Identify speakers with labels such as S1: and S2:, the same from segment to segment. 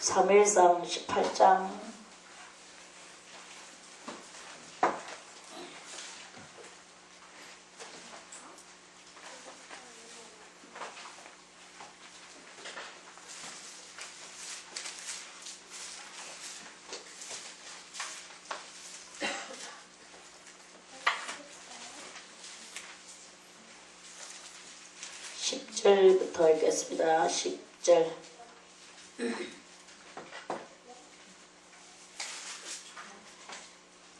S1: 사무엘상 18장 부터 읽겠습니다. 10절.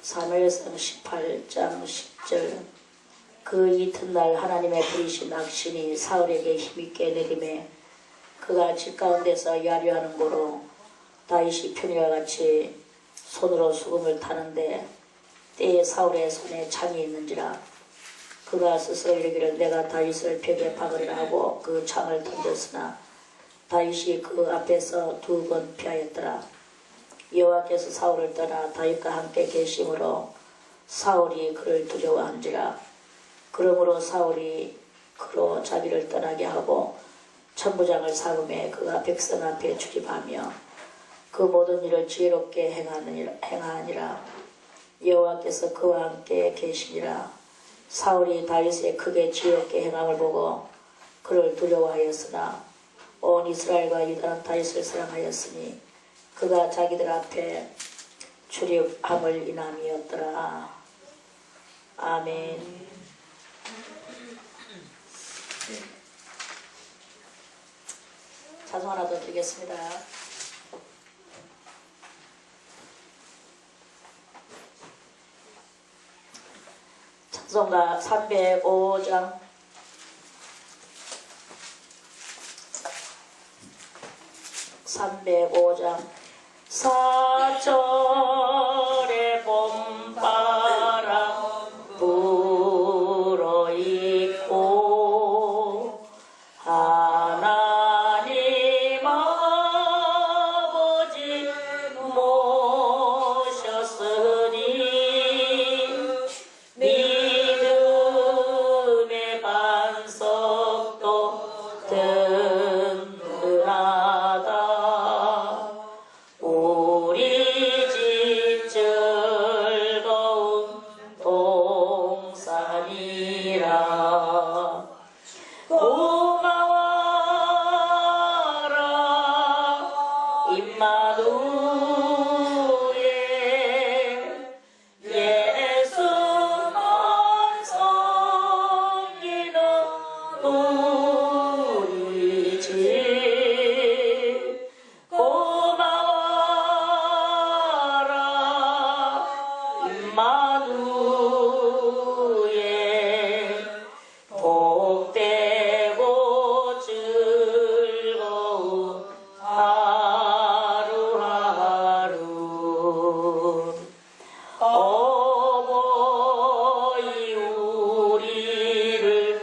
S1: 사무엘상 18장 10절. 그 이튿날 하나님의 부리신 악신이 사울에게 힘있게 내림에 그가 집 가운데서 야류하는 고로 다윗이 편이와 같이 손으로 수금을 타는데 때에 사울의 손에 창이 있는지라 그가 스스로 이르기를 내가 다윗을 벽에 박으리라 하고 그 창을 던졌으나 다윗이 그 앞에서 2번 피하였더라. 여호와께서 사울을 떠나 다윗과 함께 계심으로 사울이 그를 두려워한지라. 그러므로 사울이 그로 자기를 떠나게 하고 천부장을 삼음에 그가 백성 앞에 출입하며 그 모든 일을 지혜롭게 행하니라. 여호와께서 그와 함께 계시니라. 사울이 다윗의 크게 지혜롭게 행함을 보고 그를 두려워하였으나 온 이스라엘과 유다는 다윗을 사랑하였으니 그가 자기들 앞에 출입함을 인함이었더라. 아멘. 찬송 하나 더 드리겠습니다. 찬송가 305장 사절의 봄바람 불어있고 하나님 아버지 모셨으니 믿음의 반석도 든든하다. 우리 집 즐거운 동산이라. 고마워라 임마누엘 예수만 섬기는 우리 집. 고마워라 임마누엘 복되고 즐거운 하루하루. 어버이 우리를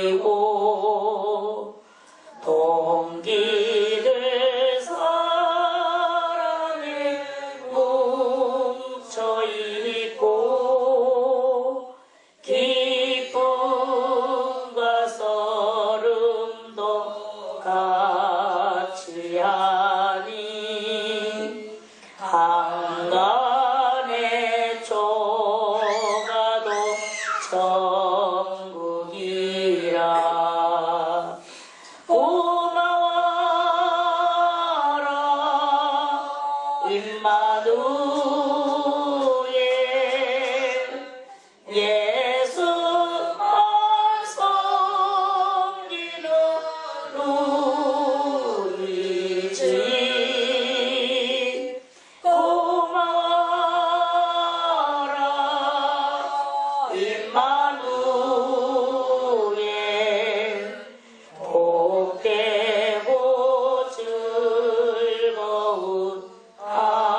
S1: 보이시고 동기들 사랑에 뭉쳐있고 기쁨과 서름도 같이 하니 한간의 조가도 천국이라. 고마워라 임마누엘 예수만 섬기는 우리 집. 고마워라 임마누엘 복되고 즐거운 하루하루.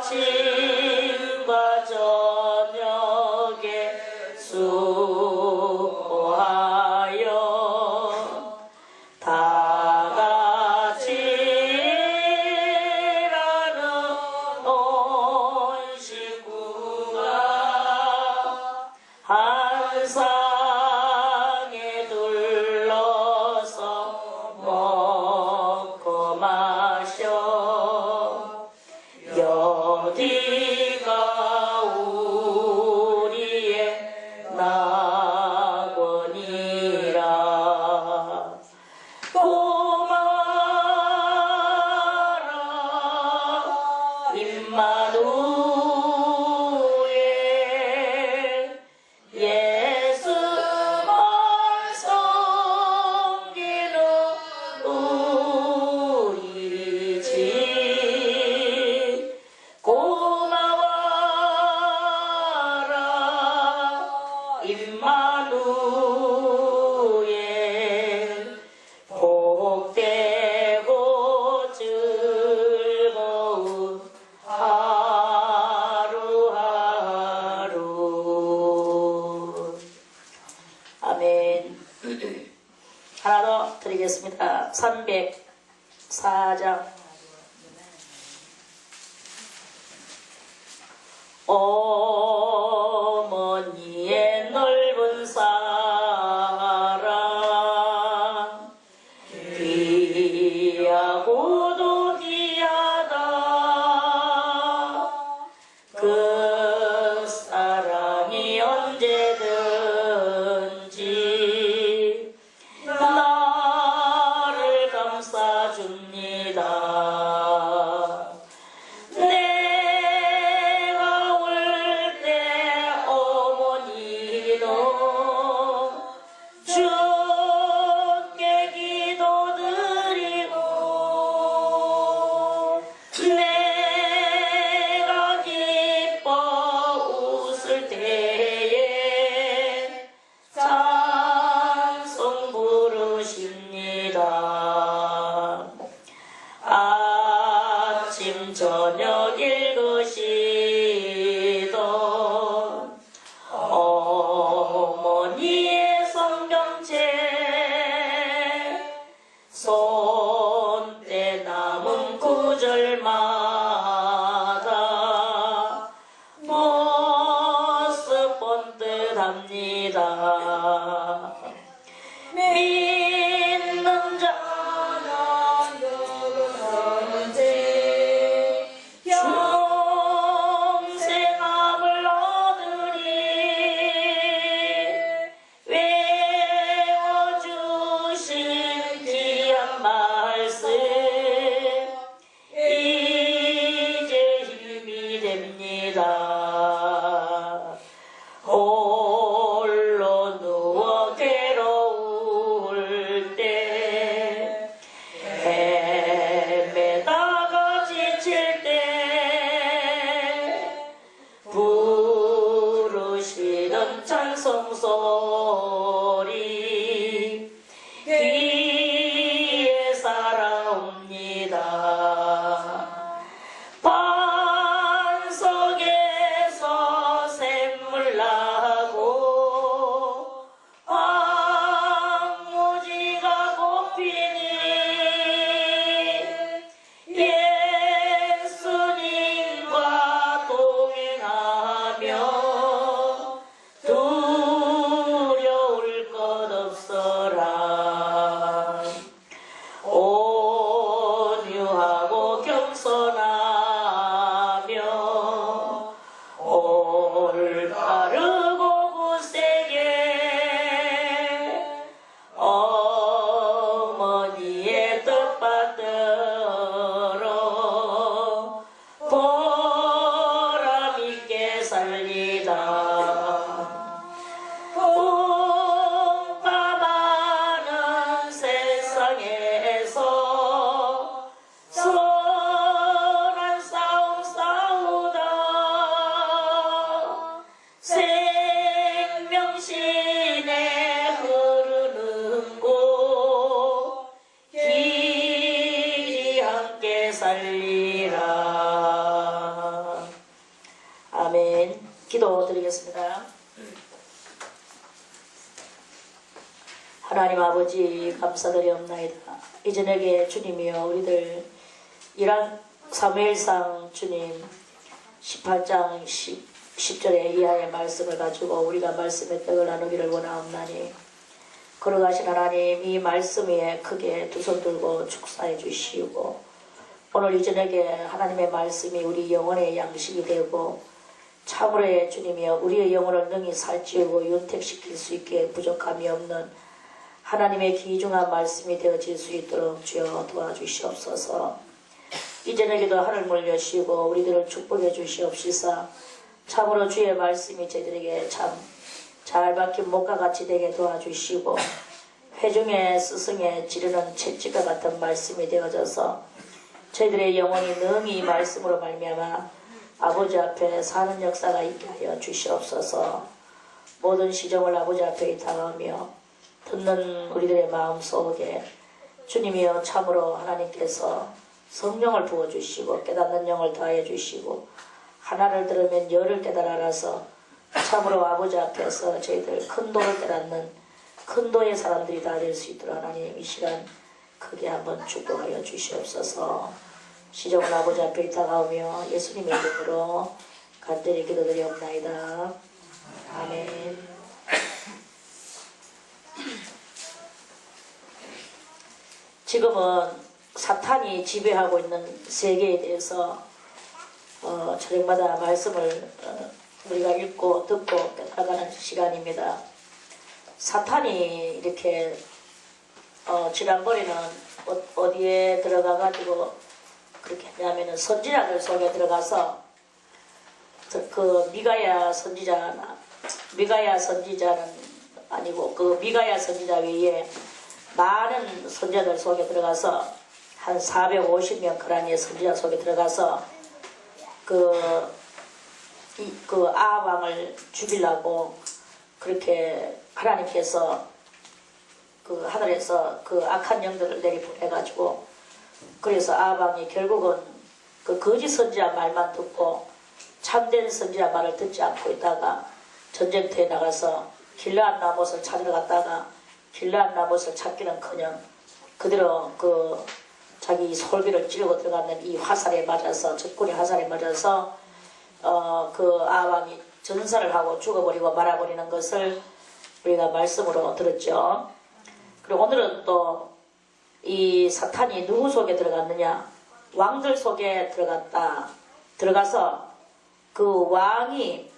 S1: 아침과 저녁에 수고하여 아멘. 하나 더 드리겠습니다. 304장. 어머니의 넓은 사랑 귀하고도 귀하다. 그 사랑이 언제든지 나를 감싸줍니다. 내가 울 때 어머니도 주께 기도드리고 내가 기뻐 웃을 때에 찬송 부르십니다. 아침 저녁 읽으시던 어머니의 성경책 손때 남은 구절마다 모습 번듯합니다. 믿는 자는 영원히 영생함을 얻으리. 외워주신 귀한 말씀 이제 힘이 됩니다. 홀로 누워 괴로울 때 헤매다가 지칠 때 부르시던 찬송 소리 귀에 살아옵니다. 반석에서 샘물 나고 황무지가 꽃피니 예수님과 동행하며 두려울 것 없어라. 온유하고 겸손하며 올바르고 굳세게 어머니의 뜻받들어 보람있게 살리다. 풍파많은 세상에서 선한 싸움 싸우다 생명신에 흐르는 곳 길이 함께 살리라. 아멘. 기도 드리겠습니다. 하나님 아버지 감사드리옵나이다. 이 저녁에 주님이여 우리들 사무엘상 주님 18장 10절의 이하의 말씀을 가지고 우리가 말씀의 떡을 나누기를 원하옵나니 걸어가신 하나님 이 말씀 위에 크게 두 손 들고 축사해 주시고 오늘 이 저녁에 하나님의 말씀이 우리 영혼의 양식이 되고 참으로 주님이여 우리의 영혼을 능히 살찌우고 윤택시킬 수 있게 부족함이 없는 하나님의 귀중한 말씀이 되어질 수 있도록 주여 도와주시옵소서. 이 저녁에도 하늘문을 여시고 우리들을 축복해 주시옵시사 참으로 주의 말씀이 저희들에게 참 잘 박힌 목과 같이 되게 도와주시고 회중의 스승에 지르는 채찍과 같은 말씀이 되어져서 저희들의 영혼이 능히 이 말씀으로 말미암아 아버지 앞에 사는 역사가 있게 하여 주시옵소서. 모든 시정을 아버지 앞에 당하며 듣는 우리들의 마음속에 주님이여 참으로 하나님께서 성령을 부어주시고 깨닫는 영을 더하여 주시고 하나를 들으면 열을 깨달아 알아서 참으로 아버지 앞에서 저희들 큰 도를 깨닫는 큰 도의 사람들이 다 될 수 있도록 하나님 이 시간 크게 한번 축복하여 주시옵소서. 시종을 아버지 앞에 다가오며 예수님의 이름으로 간절히 기도드리옵나이다. 아멘. 지금은 사탄이 지배하고 있는 세계에 대해서 저녁마다 말씀을 우리가 읽고 듣고 나가는 시간입니다. 사탄이 이렇게 지난번에는 어디에 들어가가지고 그렇게 했냐면은 선지자들 속에 들어가서 그 미가야 선지자는 아니고 그 미가야 선지자 외에 많은 선지자들 속에 들어가서 한 450명 그라니의 선지자 속에 들어가서 그 아합 왕을 죽이려고 그렇게 하나님께서 그 하늘에서 그 악한 영들을 내리보내가지고 그래서 아합 왕이 결국은 그 거짓 선지자 말만 듣고 참된 선지자 말을 듣지 않고 있다가 전쟁터에 나가서 길르앗 나못을 찾으러 갔다가 길르앗 나못을 찾기는커녕 그대로 그 자기 솔비를 찌르고 들어가는 이 화살에 맞아서 적군의 화살에 맞아서 그 아합 왕이 전사를 하고 죽어버리고 말아버리는 것을 우리가 말씀으로 들었죠. 그리고 오늘은 또 이 사탄이 누구 속에 들어갔느냐? 왕들 속에 들어가서 그 왕의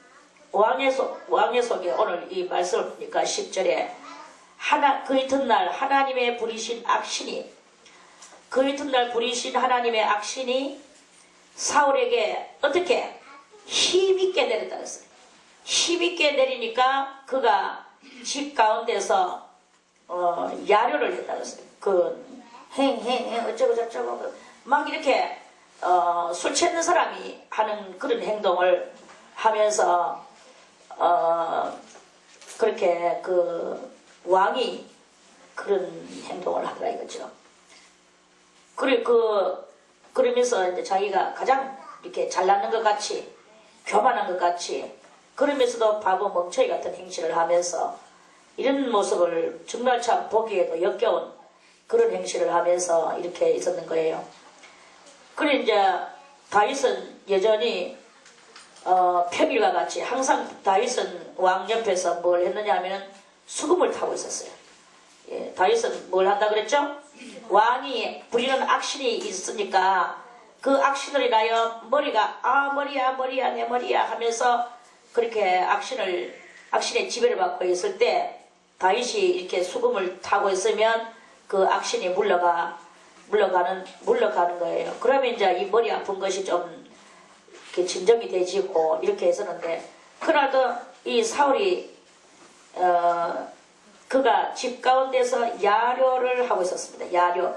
S1: 속에 오늘 이 말씀을 보니까 10절에 그 이튿날 하나님의 부리신 악신이 하나님의 악신이 사울에게 어떻게 힘있게 내렸다 그랬어요. 힘있게 내리니까 그가 집 가운데서 야료를 했다 그랬어요. 그 어쩌고 저쩌고 막 이렇게 술 취했는 사람이 하는 그런 행동을 하면서 그렇게 그 왕이 그런 행동을 하더라 이거죠. 그러면서 이제 자기가 가장 이렇게 잘나는 것 같이 교만한 것 같이 그러면서도 바보 멍청이 같은 행실을 하면서 이런 모습을 정말 참 보기에도 역겨운 그런 행실을 하면서 이렇게 있었는 거예요. 그래 이제 다윗은 여전히 평일과 같이 항상 다윗은 왕 옆에서 뭘 했느냐 하면은 수금을 타고 있었어요. 예, 다윗은 뭘 한다 그랬죠? 왕이 부리는 악신이 있으니까 그 악신을 인하여 머리가 머리야 내 머리야 하면서 그렇게 악신의 지배를 받고 있을 때 다윗이 이렇게 수금을 타고 있으면 그 악신이 물러가는 거예요. 그러면 이제 이 머리 아픈 것이 좀 이렇게 진정이 되지고 이렇게 했었는데 그날도 이 사울이 그가 집 가운데서 야료를 하고 있었습니다. 야료.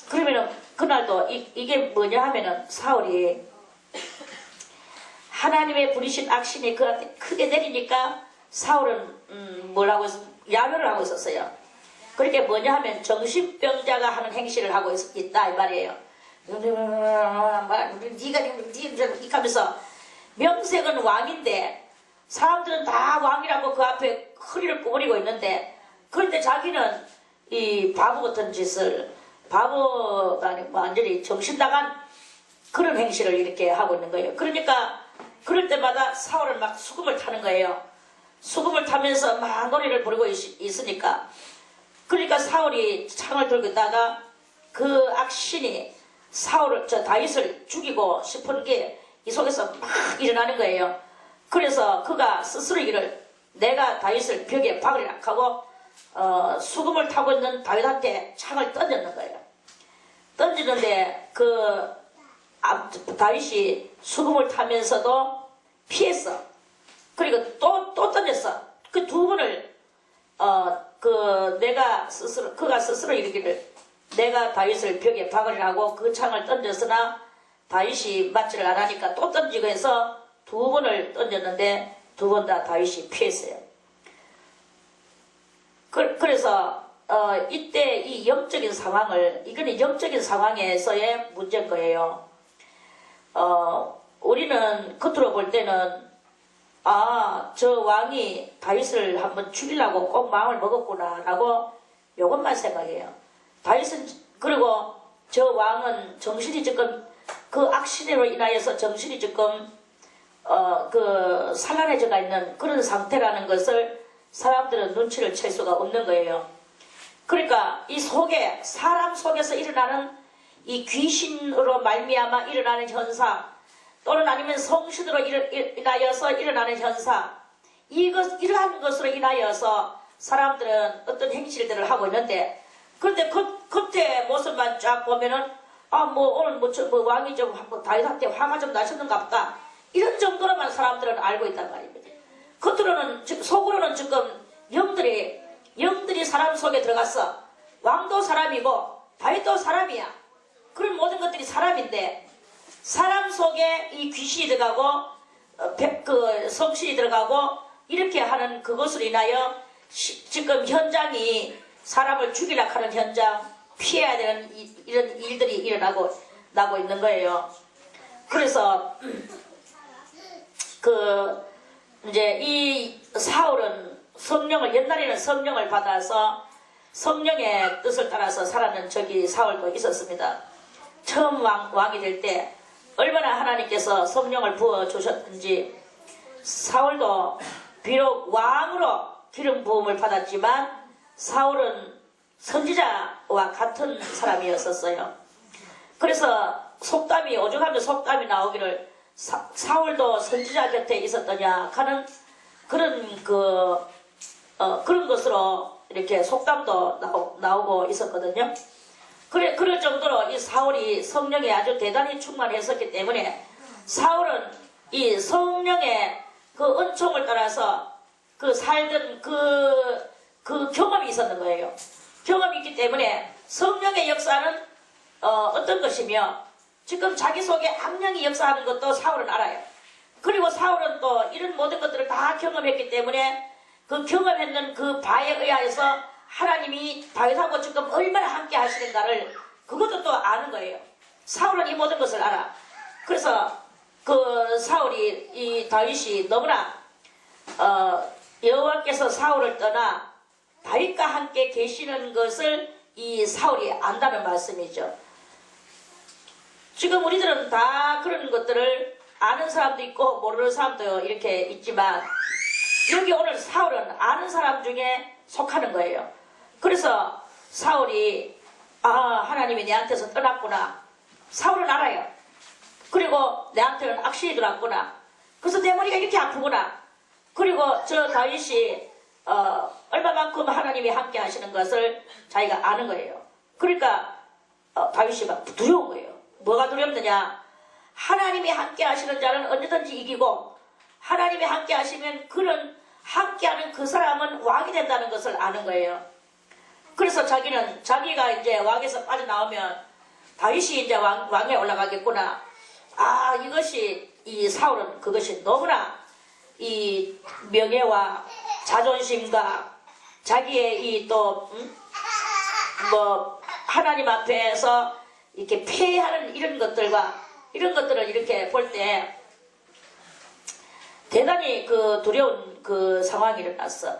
S1: 그러면은 그날도 이게 뭐냐 하면은 사울이 하나님의 부리신 악신이 그한테 크게 내리니까 사울은 뭘 하고 야료를 하고 있었어요. 그렇게 뭐냐 하면 정신병자가 하는 행실을 하고 있다 이 말이에요. 니가 하면서 명색은 왕인데 사람들은 다 왕이라고 그 앞에 허리를 구부리고 있는데 그런데 자기는 이 바보 같은 짓을 바보가 아니고 완전히 정신 나간 그런 행실을 이렇게 하고 있는 거예요. 그러니까 그럴 때마다 사울은 막 수금을 타는 거예요. 수금을 타면서 막 노래를 부르고 있으니까 그러니까 사울이 창을 들고 있다가 그 악신이 다윗을 죽이고 싶은 게 이 속에서 막 일어나는 거예요. 그래서 그가 스스로 이를 내가 다윗을 벽에 박으리라 하고 수금을 타고 있는 다윗한테 창을 던졌는 거예요. 던지는데 다윗이 수금을 타면서도 피했어. 그리고 또 던졌어. 그 두 번을 그가 스스로 이르기를 내가 다윗을 벽에 박으리라 하고 그 창을 던졌으나 다윗이 맞지를 않으니까 또 던지고 해서 두 번을 던졌는데 두 번 다 다윗이 피했어요. 그래서 이때 이 영적인 상황을 이거는 영적인 상황에서의 문제인 거예요. 우리는 겉으로 볼 때는 아, 저 왕이 다윗을 한번 죽이려고 꼭 마음을 먹었구나 라고 요것만 생각해요. 다윗은, 그리고 저 왕은 정신이 조금 그 악신으로 인하여서 정신이 조금 산란해져가 있는 그런 상태라는 것을 사람들은 눈치를 챌 수가 없는 거예요. 그러니까 이 속에, 사람 속에서 일어나는 이 귀신으로 말미암아 일어나는 현상, 또는 아니면 성신으로 인하여서 일어나는 현상, 이러한 것으로 인하여서 사람들은 어떤 행실들을 하고 있는데, 그런데 겉에 모습만 쫙 보면은 오늘 왕이 좀 다윗한테 화가 좀 나셨는가 보다, 이런 정도로만 사람들은 알고 있단 말입니다. 겉으로는, 속으로는 지금 영들이 사람 속에 들어갔어. 왕도 사람이고 다윗도 사람이야. 그런 모든 것들이 사람인데, 사람 속에 이 귀신이 들어가고 성신이 들어가고 이렇게 하는 그것으로 인하여 지금 현장이 사람을 죽이려고 하는 현장, 피해야 되는 이런 일들이 일어나고 있는 거예요. 그래서 이제 이 사울은 옛날에는 성령을 받아서 성령의 뜻을 따라서 살았는 저기 사울도 있었습니다. 처음 왕이 될 때 얼마나 하나님께서 성령을 부어주셨는지, 사울도 비록 왕으로 기름 부음을 받았지만 사울은 선지자와 같은 사람이었었어요. 그래서 오죽하면 속담이 나오기를 사울도 선지자 곁에 있었더냐 하는 그런 그런 것으로 이렇게 속담도 나오고 있었거든요. 그럴 정도로 이 사울이 성령에 아주 대단히 충만했었기 때문에 사울은 이 성령의 그 은총을 따라서 살던 그 경험이 있었는 거예요. 경험이 있기 때문에 성령의 역사는 어떤 것이며, 지금 자기 속에 악령이 역사하는 것도 사울은 알아요. 그리고 사울은 또 이런 모든 것들을 다 경험했기 때문에 그 경험했는 그 바에 의하여서 하나님이 다윗하고 지금 얼마나 함께 하시는가를 그것도 또 아는 거예요. 사울은 이 모든 것을 알아. 그래서 이 다윗이 너무나 여호와께서 사울을 떠나 다윗과 함께 계시는 것을 이 사울이 안다는 말씀이죠. 지금 우리들은 다 그런 것들을 아는 사람도 있고 모르는 사람도 이렇게 있지만, 여기 오늘 사울은 아는 사람 중에 속하는 거예요. 그래서 사울이 하나님이 내한테서 떠났구나. 사울은 알아요. 그리고 내한테는 악신이 들어왔구나. 그래서 내 머리가 이렇게 아프구나. 그리고 저 다윗이 얼마만큼 하나님이 함께 하시는 것을 자기가 아는 거예요. 그러니까 다윗이 막 두려운 거예요. 뭐가 두렵느냐? 하나님이 함께 하시는 자는 언제든지 이기고, 하나님이 함께 하시면 함께하는 그 사람은 왕이 된다는 것을 아는 거예요. 그래서 자기가 이제 왕에서 빠져나오면 다윗이 이제 왕에 올라가겠구나. 이것이 이 사울은 그것이 너무나 이 명예와 자존심과 자기의 하나님 앞에서 이렇게 패하는 이런 것들을 이렇게 볼 때 대단히 두려운 상황이 일어났어.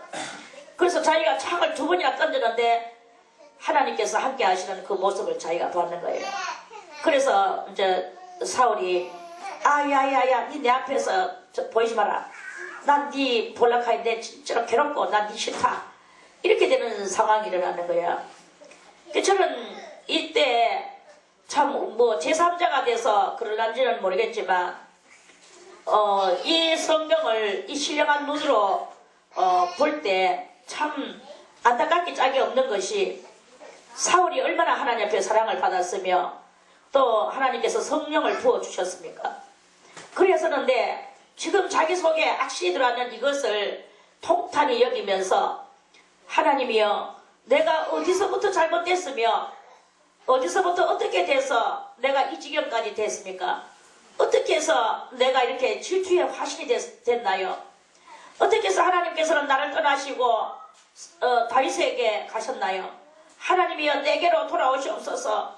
S1: 그래서 자기가 창을 2번이나 던졌는데 하나님께서 함께 하시는 그 모습을 자기가 보았는 거예요. 그래서 이제 사울이 야야야, 니 내 앞에서 보이지 마라. 난 니 볼락하인데 진짜로 괴롭고 난 니 싫다. 이렇게 되는 상황이 일어나는 거야. 저는 이때 참 제3자가 돼서 그러는지는 모르겠지만 이 성경을 이 신령한 눈으로 볼 때 참 안타깝게 짝이 없는 것이, 사울이 얼마나 하나님 앞에 사랑을 받았으며 또 하나님께서 성령을 부어주셨습니까? 그래서는데 지금 자기 속에 악신이 들어왔는 이것을 통탄히 여기면서, 하나님이여, 내가 어디서부터 잘못됐으며 어디서부터 어떻게 돼서 내가 이 지경까지 됐습니까? 어떻게 해서 내가 이렇게 질투의 화신이 됐나요? 어떻게 해서 하나님께서는 나를 떠나시고 다윗에게 가셨나요? 하나님이여, 내게로 돌아오시옵소서.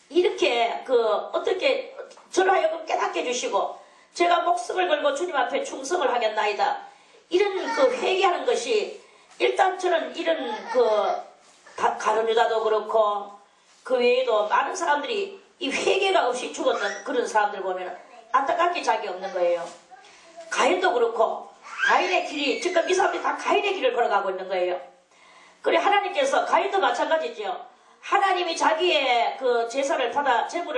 S1: 이렇게 어떻게 저를 하여금 깨닫게 해주시고 제가 목숨을 걸고 주님 앞에 충성을 하겠나이다. 이런 그 회개하는 것이 일단 저는 이런 그 가룟 유다도 그렇고 그 외에도 많은 사람들이 이 회개가 없이 죽었던 그런 사람들 보면 안타깝게 자기 없는 거예요. 가인도 그렇고 가인의 길이 지금 이 사람들이 다 가인의 길을 걸어가고 있는 거예요. 그래 하나님께서 가인도 마찬가지죠. 하나님이 자기의 그 제물을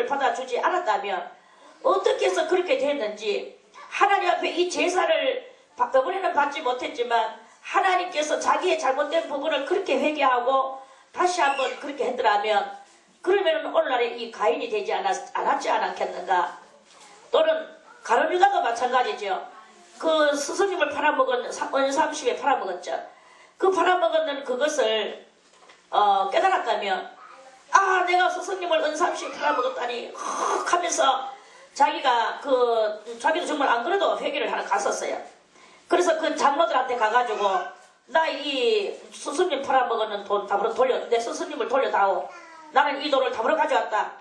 S1: 받아주지 않았다면 어떻게 해서 그렇게 됐는지 하나님 앞에 이 제사를 이번에는 받지 못했지만 하나님께서 자기의 잘못된 부분을 그렇게 회개하고 다시 한번 그렇게 했더라면 그러면 오늘날에 이 가인이 되지 않았지 않았겠는가. 또는 가룟 유다도 마찬가지죠. 그 스승님을 팔아먹은 은30에 팔아먹었죠. 그 팔아먹은 그것을 깨달았다면 내가 스승님을 은30에 팔아먹었다니 하면서 자기도 정말 안 그래도 회개를 하러 갔었어요. 그래서 그 장로들한테 가가지고 나 이 스승님 팔아먹은 돈 답으로 내 스승님을 돌려다오. 나는 이 돈을 답으로 가져왔다.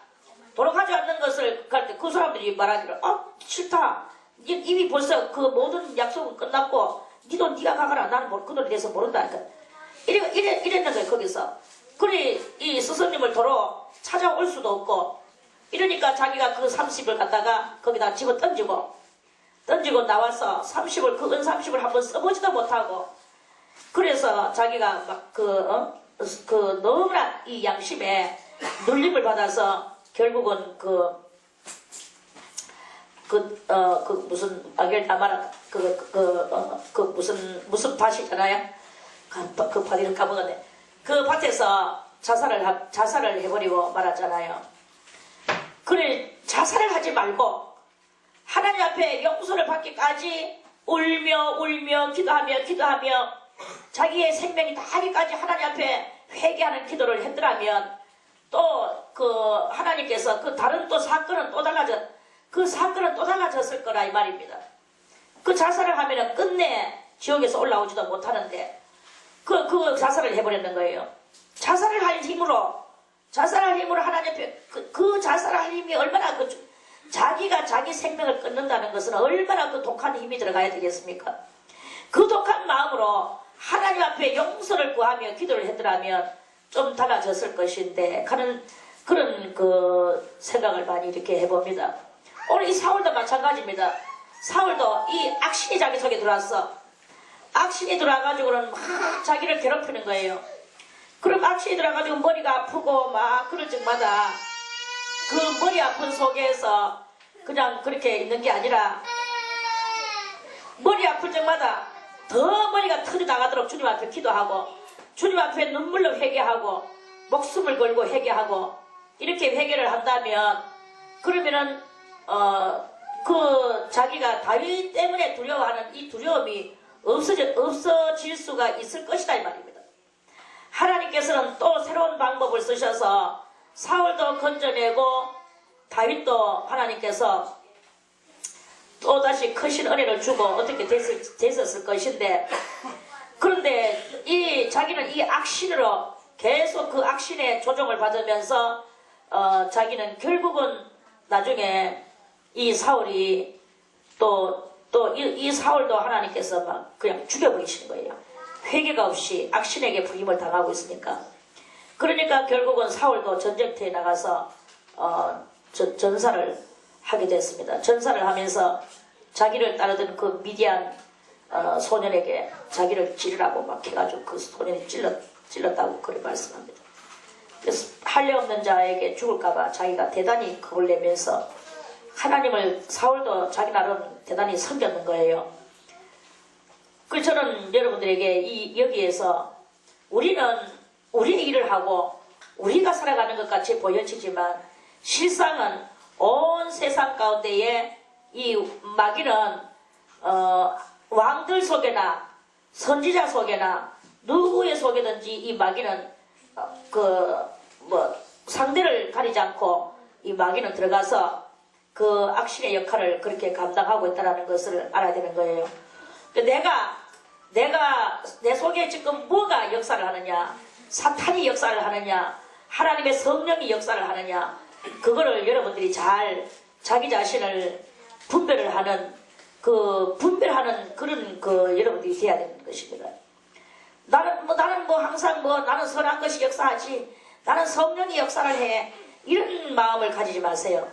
S1: 돈을 가져왔는 것을 갈 때 그 사람들이 말하기를 싫다. 이미 벌써 그 모든 약속은 끝났고 네 돈 네가 가거라. 나는 그 돈에 대해서 모른다. 이랬는 거예요. 거기서. 그래 이 스승님을 도로 찾아올 수도 없고 이러니까 자기가 그 30을 갖다가 거기다 집어 던지고 나와서 30을 그 은30을 한번 써보지도 못하고 그래서 자기가 막 너무나 이 양심에 눌림을 받아서 결국은 무슨 아겔다마라 무슨 밭이잖아요. 그 밭 이름 까먹었네. 그 밭에서 자살을 해버리고 말았잖아요. 그래 자살을 하지 말고 하나님 앞에 용서를 받기까지 울며 기도하며 자기의 생명이 다하기까지 하나님 앞에 회개하는 기도를 했더라면 또 하나님께서 다른 또 사건은 또 달라졌을 거라 이 말입니다. 그 자살을 하면은 끝내 지옥에서 올라오지도 못하는데 그 자살을 해버렸는 거예요. 자살을 할 힘으로 하나님 앞에 그 자살할 힘이 얼마나 자기가 자기 생명을 끊는다는 것은 얼마나 그 독한 힘이 들어가야 되겠습니까? 그 독한 마음으로 하나님 앞에 용서를 구하며 기도를 했더라면 좀 달라졌을 것인데 그런 그 생각을 많이 이렇게 해봅니다. 오늘 이 사울도 마찬가지입니다. 사울도 이 악신이 자기 속에 들어왔어. 악신이 들어와가지고는 막 자기를 괴롭히는 거예요. 그럼 악신이 들어와가지고 머리가 아프고 막 그럴 적마다 그 머리 아픈 속에서 그냥 그렇게 있는 게 아니라 머리 아플 적마다 더 머리가 터져나가도록 주님 앞에 기도하고 주님 앞에 눈물로 회개하고 목숨을 걸고 회개하고 이렇게 회개를 한다면 그러면은 자기가 다윗 때문에 두려워하는 이 두려움이 없어질 수가 있을 것이다 이 말입니다. 하나님께서는 또 새로운 방법을 쓰셔서 사울도 건져내고 다윗도 하나님께서 또다시 크신 은혜를 주고 어떻게 됐었을 것인데 그런데 자기는 이 악신으로 계속 그 악신의 조종을 받으면서 자기는 결국은 나중에 이 사울이 이 사울도 하나님께서 막 그냥 죽여버리시는 거예요. 회개가 없이 악신에게 부임을 당하고 있으니까. 그러니까 결국은 사울도 전쟁터에 나가서 전사를 하게 됐습니다. 전사를 하면서 자기를 따르던 그 미디안 소년에게 자기를 찌르라고 막 해가지고 그 소년이 찔렀다고 그렇게 말씀합니다. 그래서 할례 없는 자에게 죽을까봐 자기가 대단히 겁을 내면서 하나님을 사울도 자기 나름 대단히 섬겼는 거예요. 그래서 저는 여러분들에게 여기에서 우리는 우리의 일을 하고 우리가 살아가는 것 같이 보여지지만 실상은 온 세상 가운데에 이 마귀는 왕들 속에나 선지자 속에나 누구의 속에든지 이 마귀는 상대를 가리지 않고 이 마귀는 들어가서 그 악신의 역할을 그렇게 감당하고 있다는 것을 알아야 되는 거예요. 내가 내 속에 지금 뭐가 역사를 하느냐, 사탄이 역사를 하느냐, 하나님의 성령이 역사를 하느냐, 그거를 여러분들이 잘 자기 자신을 분별하는 그런 여러분들이 돼야 되는 것입니다. 나는 항상 나는 선한 것이 역사하지, 나는 성령이 역사를 해, 이런 마음을 가지지 마세요.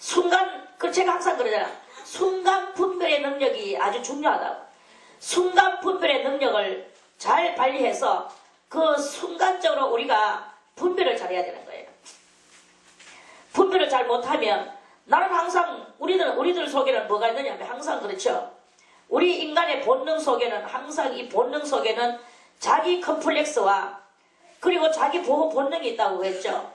S1: 제가 항상 그러잖아. 순간 분별의 능력이 아주 중요하다고. 순간 분별의 능력을 잘 발휘해서 그 순간적으로 우리가 분별을 잘해야 되는 거예요. 분별을 잘 못하면, 나는 항상 우리들 속에는 뭐가 있느냐면 항상 그렇죠. 우리 인간의 본능 속에는 항상 이 본능 속에는 자기 컴플렉스와 그리고 자기 보호 본능이 있다고 했죠.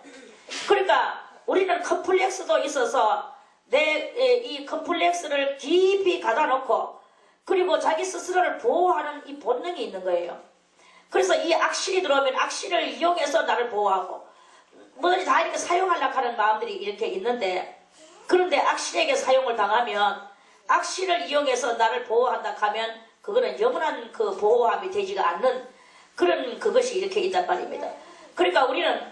S1: 그러니까 우리는 컴플렉스도 있어서 이 컴플렉스를 깊이 가다 놓고 그리고 자기 스스로를 보호하는 이 본능이 있는 거예요. 그래서 이 악신이 들어오면 악신을 이용해서 나를 보호하고 뭐든지 다 이렇게 사용하려고 하는 마음들이 이렇게 있는데, 그런데 악신에게 사용을 당하면 악신을 이용해서 나를 보호한다 하면 그거는 영원한 그 보호함이 되지가 않는 그런 그것이 이렇게 있단 말입니다. 그러니까 우리는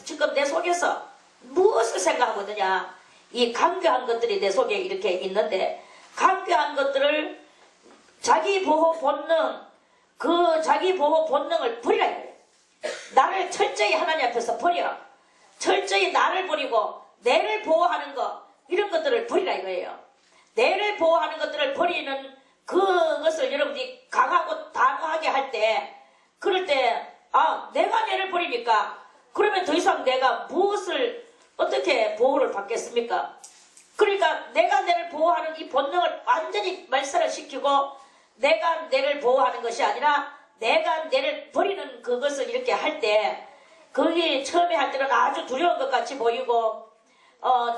S1: 지금 내 속에서 무엇을 생각하고 있느냐, 이 강교한 것들이 내 속에 이렇게 있는데, 강교한 것들을 자기 보호 본능, 그 자기 보호 본능을 버리라 이거예요. 나를 철저히 하나님 앞에서 버려. 철저히 나를 버리고 내를 보호하는 것, 이런 것들을 버리라 이거예요. 내를 보호하는 것들을 버리는 그것을 여러분들이 강하고 단호하게 할 때, 그럴 때 내가 내를 버리니까 그러면 더 이상 내가 무엇을 어떻게 보호를 받겠습니까? 그러니까 내가 내를 보호하는 이 본능을 완전히 말살을 시키고 내가 내를 보호하는 것이 아니라 내가 내를 버리는 그것을 이렇게 할 때, 그게 처음에 할 때는 아주 두려운 것 같이 보이고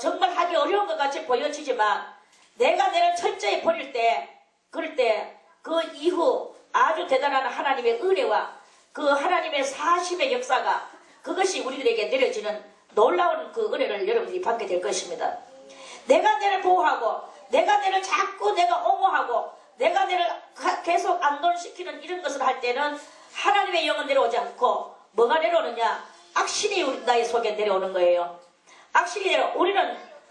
S1: 정말 하기 어려운 것 같이 보여지지만, 내가 내를 철저히 버릴 때, 그럴 때 그 이후 아주 대단한 하나님의 은혜와 그 하나님의 사심의 역사가 그것이 우리들에게 내려지는 놀라운 그 은혜를 여러분들이 받게 될 것입니다. 내가 내를 보호하고 내가 내를 자꾸 내가 옹호하고 내가 내를 계속 안돈시키는 이런 것을 할 때는 하나님의 영은 내려오지 않고 뭐가 내려오느냐, 악신이 나의 속에 내려오는 거예요. 악신이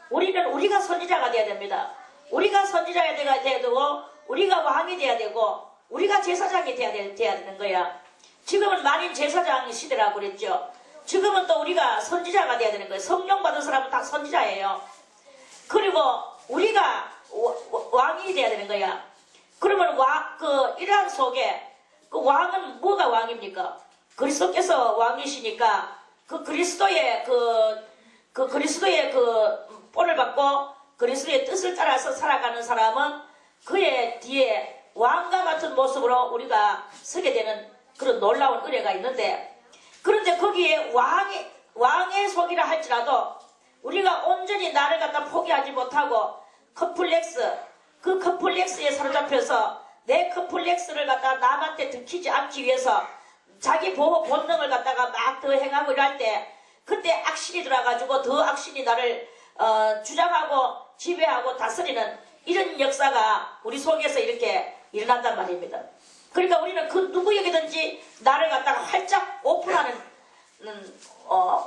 S1: 우리는 우리가 선지자가 돼야 됩니다. 우리가 선지자가 돼야 되고 우리가 왕이 돼야 되고 우리가 제사장이 돼야 되는 거야. 지금은 만인 제사장 시대라고 그랬죠. 지금은 또 우리가 선지자가 돼야 되는 거예요. 성령 받은 사람은 다 선지자예요. 그리고 우리가 왕이 돼야 되는 거야. 그러면 이러한 속에 그 왕은 뭐가 왕입니까? 그리스도께서 왕이시니까 그 그리스도의 그리스도의 그 본을 받고 그리스도의 뜻을 따라서 살아가는 사람은 그의 뒤에 왕과 같은 모습으로 우리가 서게 되는 그런 놀라운 은혜가 있는데, 그런데 거기에 왕의 속이라 할지라도 우리가 온전히 나를 갖다 포기하지 못하고 그 컴플렉스에 사로잡혀서 내 컴플렉스를 갖다 남한테 들키지 않기 위해서 자기 보호 본능을 갖다가 막 더 행하고 이럴 때, 그때 악신이 들어가지고 더 악신이 나를 주장하고 지배하고 다스리는 이런 역사가 우리 속에서 이렇게 일어난단 말입니다. 그러니까 우리는 그 누구에게든지 나를 갖다가 활짝 오픈하는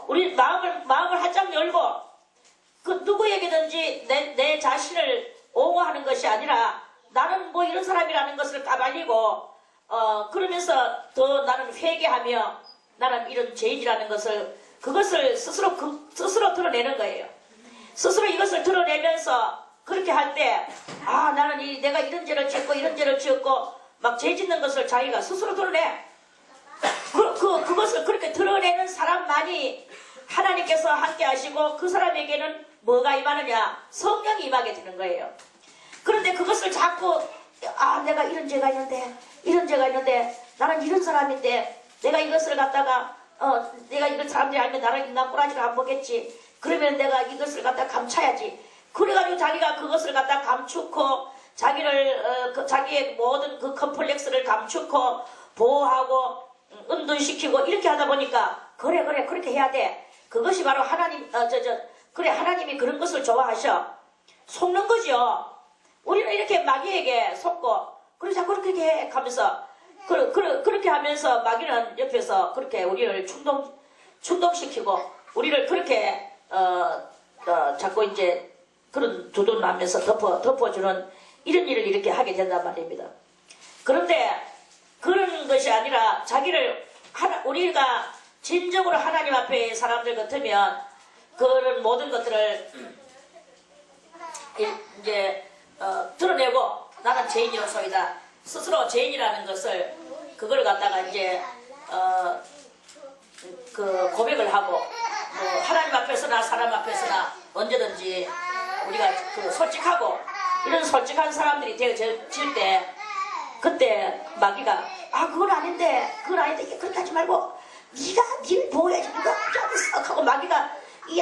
S1: 우리 마음을 활짝 열고 그 누구에게든지 내 자신을 옹호하는 것이 아니라 나는 뭐 이런 사람이라는 것을 까발리고 그러면서 더 나는 회개하며 나는 이런 죄인이라는 그것을 스스로 드러내는 거예요. 스스로 이것을 드러내면서 그렇게 할 때 나는 내가 이런 죄를 지었고 이런 죄를 지었고 막 죄 짓는 것을 자기가 스스로 드러내. 그것을 그렇게 드러내는 사람만이 하나님께서 함께 하시고 그 사람에게는 뭐가 임하느냐? 성령이 임하게 되는 거예요. 그런데 그것을 자꾸 내가 이런 죄가 있는데 나는 이런 사람인데 내가 이것을 갖다가 내가 이걸 사람들이 알면 나를 인간 꼬라지를 안 보겠지. 그러면 내가 이것을 갖다 감춰야지. 그래가지고 자기가 그것을 갖다 감추고 자기의 모든 그 컴플렉스를 감추고 보호하고 은둔시키고 이렇게 하다 보니까 그래 그렇게 해야 돼. 그것이 바로 하나님 그래 하나님이 그런 것을 좋아하셔. 속는 거죠. 우리는 이렇게 마귀에게 속고 그래 자꾸 그렇게 해 하면서 그렇게 하면서 마귀는 옆에서 그렇게 우리를 충동시키고 우리를 그렇게 자꾸 이제 그런 두둔하면서 덮어주는 이런 일을 이렇게 하게 된단 말입니다. 그런데 그런 것이 아니라 자기를 우리가 진정으로 하나님 앞에 사람들 같으면 그런 모든 것들을 이제 드러내고 나는 죄인이로소이다. 스스로 죄인이라는 것을 그걸 갖다가 이제 그 고백을 하고 하나님 앞에서나 사람 앞에서나 언제든지 우리가 그 솔직하고 이런 솔직한 사람들이 되어질 때 그때 마귀가 그건 아닌데 그렇게 하지 말고 네가 니를 보호해야지 누가 그렇게 하고 마귀가 이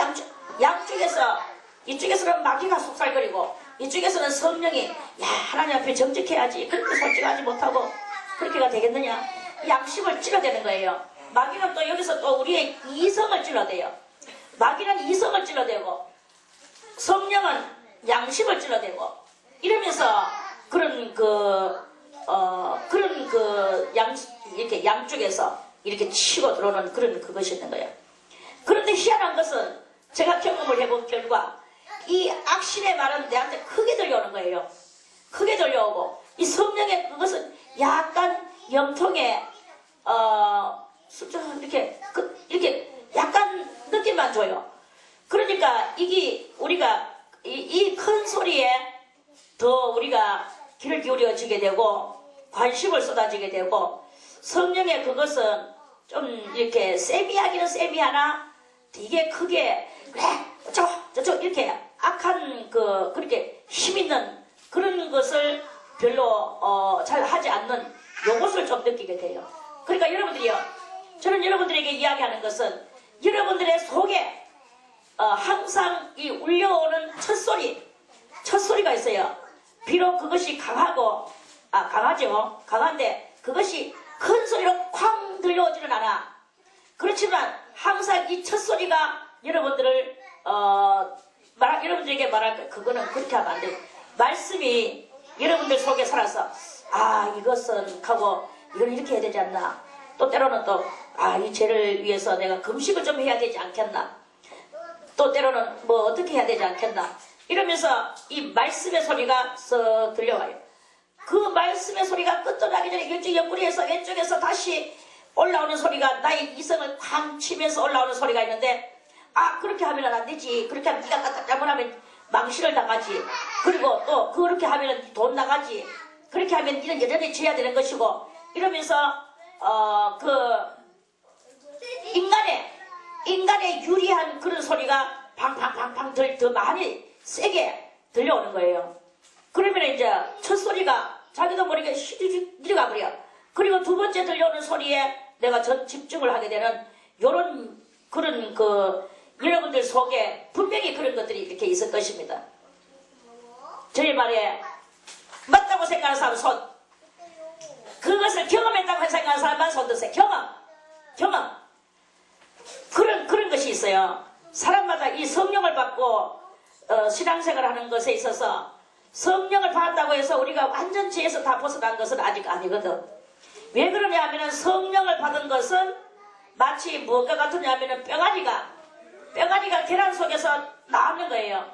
S1: 양쪽에서 이쪽에서는 마귀가 속살거리고 이쪽에서는 성령이 야 하나님 앞에 정직해야지 그렇게 솔직하지 못하고 그렇게가 되겠느냐 양심을 찔러대는 거예요. 마귀는 또 여기서 또 우리의 이성을 찔러대요. 마귀는 이성을 찔러대고 성령은 양심을 찔러대고 이러면서 이렇게 양쪽에서 이렇게 치고 들어오는 그런 그것이 있는 거예요. 그런데 희한한 것은 제가 경험을 해본 결과 이 악신의 말은 내한테 크게 들려오는 거예요. 크게 들려오고 이 성령의 그것은 약간 염통에 이렇게 약간 느낌만 줘요. 그러니까 이게 우리가 이 큰 소리에 더 우리가 귀를 기울여지게 되고 관심을 쏟아지게 되고 성령의 그것은 좀 이렇게 세미하기는 세미하나 되게 크게 그래 저쪽 이렇게 악한 그렇게 힘있는 그런 것을 별로 잘 하지 않는 요것을 좀 느끼게 돼요. 그러니까 여러분들이요, 저는 여러분들에게 이야기하는 것은 여러분들의 속에 항상 이 울려오는 첫소리가 있어요. 비록 그것이 강하죠. 강한데 그것이 큰 소리로 쾅 들려오지는 않아. 그렇지만 항상 이 첫소리가 여러분들을 여러분들에게 말할 때 그거는 그렇게 하면 안 돼. 말씀이 여러분들 속에 살아서 이것은 하고 이건 이렇게 해야 되지 않나. 또 때로는 이 죄를 위해서 내가 금식을 좀 해야 되지 않겠나. 또 때로는 뭐 어떻게 해야 되지 않겠나. 이러면서 이 말씀의 소리가 썩 들려와요. 그 말씀의 소리가 끝도 나기 전에 이쪽 옆구리에서 왼쪽에서 다시 올라오는 소리가 나의 이성을 쾅 치면서 올라오는 소리가 있는데 그렇게 하면 안 되지. 그렇게 하면 네가 갖다 잘못하면 망신을 당하지. 그리고 또 그렇게 하면 돈 나가지. 그렇게 하면 니는 여전히 져야 되는 것이고 이러면서 인간의 유리한 그런 소리가 팡팡팡팡 더 많이 세게 들려오는 거예요. 그러면 이제 첫 소리가 자기도 모르게 휘리릭 내려가 버려. 그리고 두 번째 들려오는 소리에 내가 전 집중을 하게 되는 요런 그런 여러분들 속에 분명히 그런 것들이 이렇게 있을 것입니다. 저희 말에 맞다고 생각하는 사람 손, 그것을 경험했다고 생각하는 사람만 손 드세요. 경험. 그런 것이 있어요. 사람마다 이 성령을 받고 신앙생활을 하는 것에 있어서 성령을 받았다고 해서 우리가 완전 죄에서 다 벗어난 것은 아직 아니거든. 왜 그러냐 하면 성령을 받은 것은 마치 뭐가 같으냐 하면 뼈가리가 계란 속에서 나오는 거예요.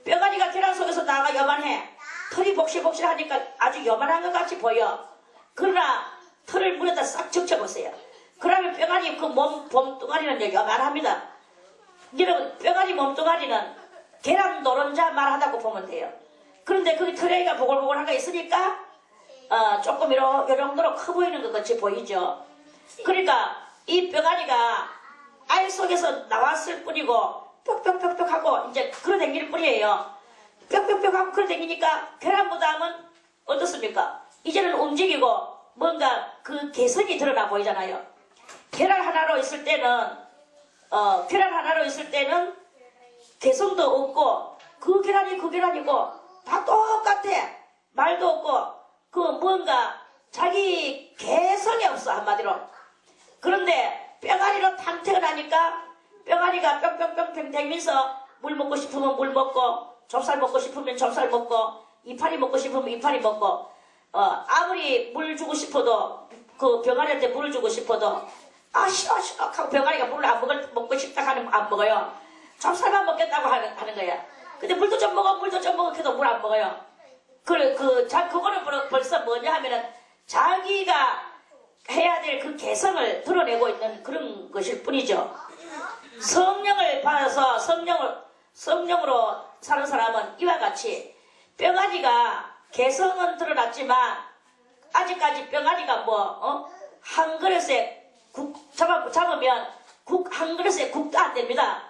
S1: 뼈가리가 계란 속에서 나가 요만해. 털이 복실복실하니까 아주 요만한 것 같이 보여. 그러나 털을 물에다 싹 적셔보세요. 그러면 뼈가리 그 몸뚱아리는 요만합니다. 여러분 뼈가리 몸뚱아리는 계란 노른자 말하다고 보면 돼요. 그런데 거기 털에가 보글보글한 거 있으니까 조금 요 정도로 커 보이는 것 같이 보이죠. 그러니까 이 뼈가리가 알 속에서 나왔을 뿐이고 뾱뾱뾱뾱 하고 이제 걸어다닐 뿐이에요. 뾱뾱뾱 하고 걸어다니니까 계란보다는 어떻습니까? 이제는 움직이고 뭔가 그 개성이 드러나 보이잖아요. 계란 하나로 있을 때는 개성도 없고 그 계란이고 다 똑같아. 말도 없고 그 뭔가 자기 개성이 없어 한마디로. 그런데 뼈가리로 탕 태어나니까 뼈가리가 뿅뿅뿅뿅 다니면서 물 먹고 싶으면 물 먹고 좁쌀 먹고 싶으면 좁쌀 먹고 이파리 먹고 싶으면 이파리 먹고 아무리 물 주고 싶어도 그 병아리한테 물을 주고 싶어도 싫어 하고 병아리가 물을 안 먹고 싶다 하면 안 먹어요. 좁쌀만 먹겠다고 하는 거야. 근데 물도 좀 먹어, 물도 좀 먹어. 해도 물 안 먹어요. 그거는 벌써 뭐냐 하면은 자기가 해야 될 그 개성을 드러내고 있는 그런 것일 뿐이죠. 성령을 받아서 성령으로 사는 사람은 이와 같이 뼈가지가 개성은 드러났지만 아직까지 뼈가지가 한 그릇에 잡으면 한 그릇에 국도 안 됩니다.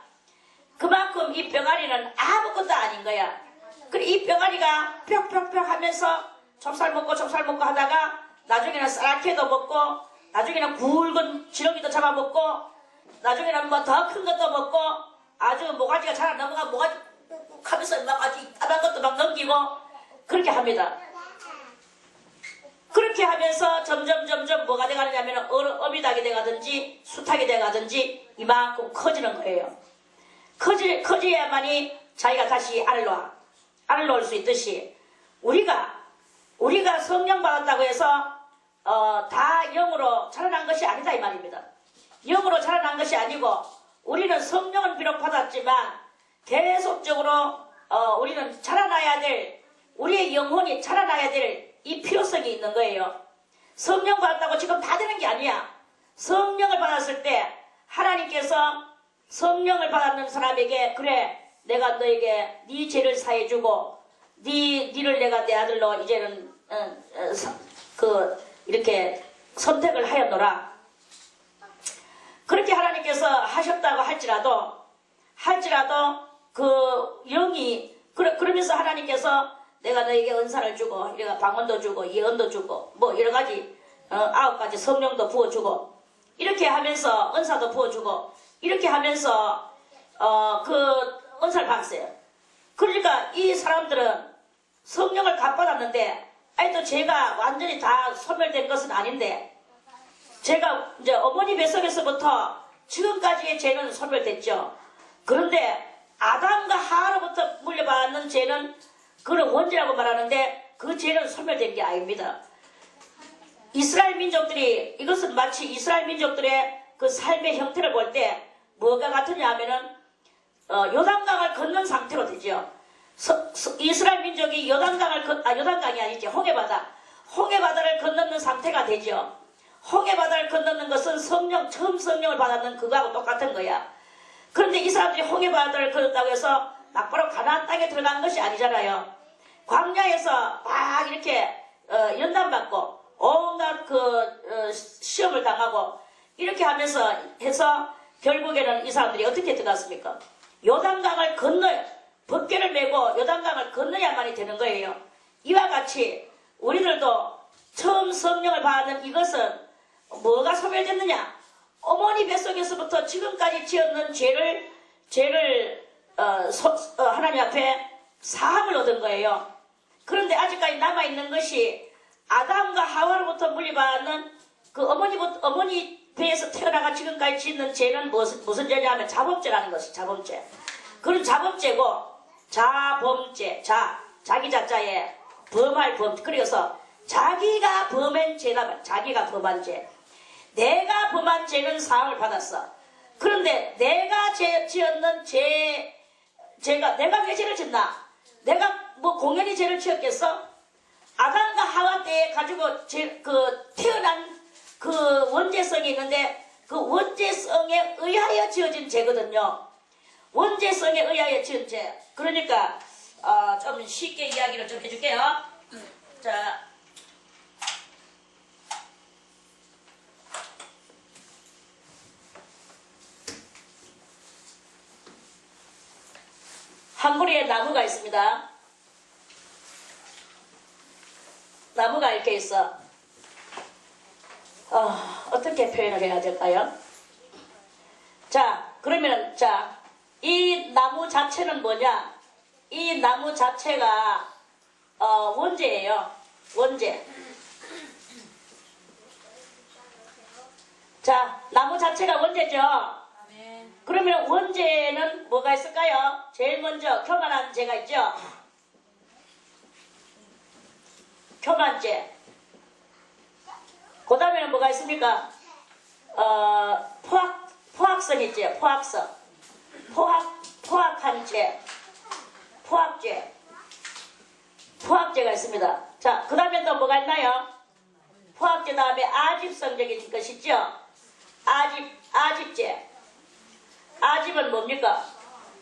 S1: 그만큼 이 뼈가리는 아무것도 아닌 거야. 그래 이 뼈가리가 뿅뿅뿅 하면서 좁쌀 먹고 하다가 나중에는 쌀케도 먹고 나중에는 굵은 지렁이도 잡아먹고 나중에는 뭐 더 큰 것도 먹고 아주 모가지가 잘 안 넘어가 모가지 꾹꾹 하면서 막 아주 이따한 것도 막 넘기고 그렇게 합니다. 그렇게 하면서 점점 뭐가 돼가느냐면 어미닭이 돼가든지 수탉이 돼가든지 이만큼 커지는 거예요. 커져야만이 자기가 다시 알을 놓을 수 있듯이 우리가 성령 받았다고 해서 다 영으로 자라난 것이 아니다 이 말입니다. 영으로 자라난 것이 아니고 우리는 성령은 비록 받았지만 계속적으로 우리는 자라나야 될 우리의 영혼이 자라나야 될 이 필요성이 있는 거예요. 성령 받았다고 지금 다 되는 게 아니야. 성령을 받았을 때 하나님께서 성령을 받았는 사람에게 그래 내가 너에게 네 죄를 사해주고 니를 내가 내 아들로 이제는 이렇게 선택을 하였노라. 그렇게 하나님께서 하셨다고 할지라도 그 영이 그러면서 하나님께서 내가 너에게 은사를 주고 내가 방언도 주고 예언도 주고 뭐 여러 가지 9가지 성령도 부어주고 이렇게 하면서 은사도 부어주고 이렇게 하면서 그 은사를 받았어요. 그러니까 이 사람들은 성령을 갚아놨는데 아직도 죄가 완전히 다 소멸된 것은 아닌데 제가 이제 어머니 뱃속에서부터 지금까지의 죄는 소멸됐죠. 그런데 아담과 하와로부터 물려받는 죄는 그걸 원죄라고 말하는데 그 죄는 소멸된 게 아닙니다. 이스라엘 민족들이 이것은 마치 이스라엘 민족들의 그 삶의 형태를 볼 때 뭐가 같으냐 하면은 요단강을 건넌 상태로 되죠. 이스라엘 민족이 요단강이 아니지 홍해바다를 건너는 상태가 되죠. 홍해바다를 건너는 것은 처음 성령을 받았는 그거하고 똑같은 거야. 그런데 이 사람들이 홍해바다를 건넜다고 해서 막바로 가나안 땅에 들어간 것이 아니잖아요. 광야에서 막 이렇게 연단받고 온갖 시험을 당하고 이렇게 하면서 해서 결국에는 이 사람들이 어떻게 들어갔습니까? 요단강을 건너요. 법궤를 메고 요단강을 건너야만이 되는 거예요. 이와 같이 우리들도 처음 성령을 받는 이것은 뭐가 소멸됐느냐? 어머니 뱃속에서부터 지금까지 지었는 죄를 하나님 앞에 사함을 얻은 거예요. 그런데 아직까지 남아있는 것이 아담과 하와로부터 물려받는 그 어머니 배에서 태어나가 지금까지 짓는 죄는 무슨 죄냐 하면 자범죄라는 것이 자범죄. 그런 자범죄고 자범죄, 자기 자자에 범할 범죄. 그래서 자기가 범한 죄다. 자기가 범한 죄. 내가 범한 죄는 사함을 받았어. 그런데 내가 지었는 내가 왜 죄를 짓나? 내가 뭐 공연히 죄를 지었겠어? 아담과 하와 때에 가지고 태어난 그 원죄성이 있는데 그 원죄성에 의하여 지어진 죄거든요. 원죄성에 의하여 지은 죄. 그러니까 좀 쉽게 이야기를 좀 해줄게요. 자, 한 그루의 나무가 있습니다. 나무가 이렇게 있어. 어떻게 표현을 해야 될까요? 자, 그러면 이 나무 자체는 뭐냐? 이 나무 자체가 원죄예요. 원죄. 자, 나무 자체가 원죄죠. 그러면 원죄는 뭐가 있을까요? 제일 먼저 교만한 죄가 있죠. 교만죄. 그 다음에는 뭐가 있습니까? 포악성 있죠. 포악성. 포악한 죄. 포악죄. 포악죄가 있습니다. 자, 그 다음에 또 뭐가 있나요? 포악죄 다음에 아집성적인 것이죠. 아집죄. 아집은 뭡니까?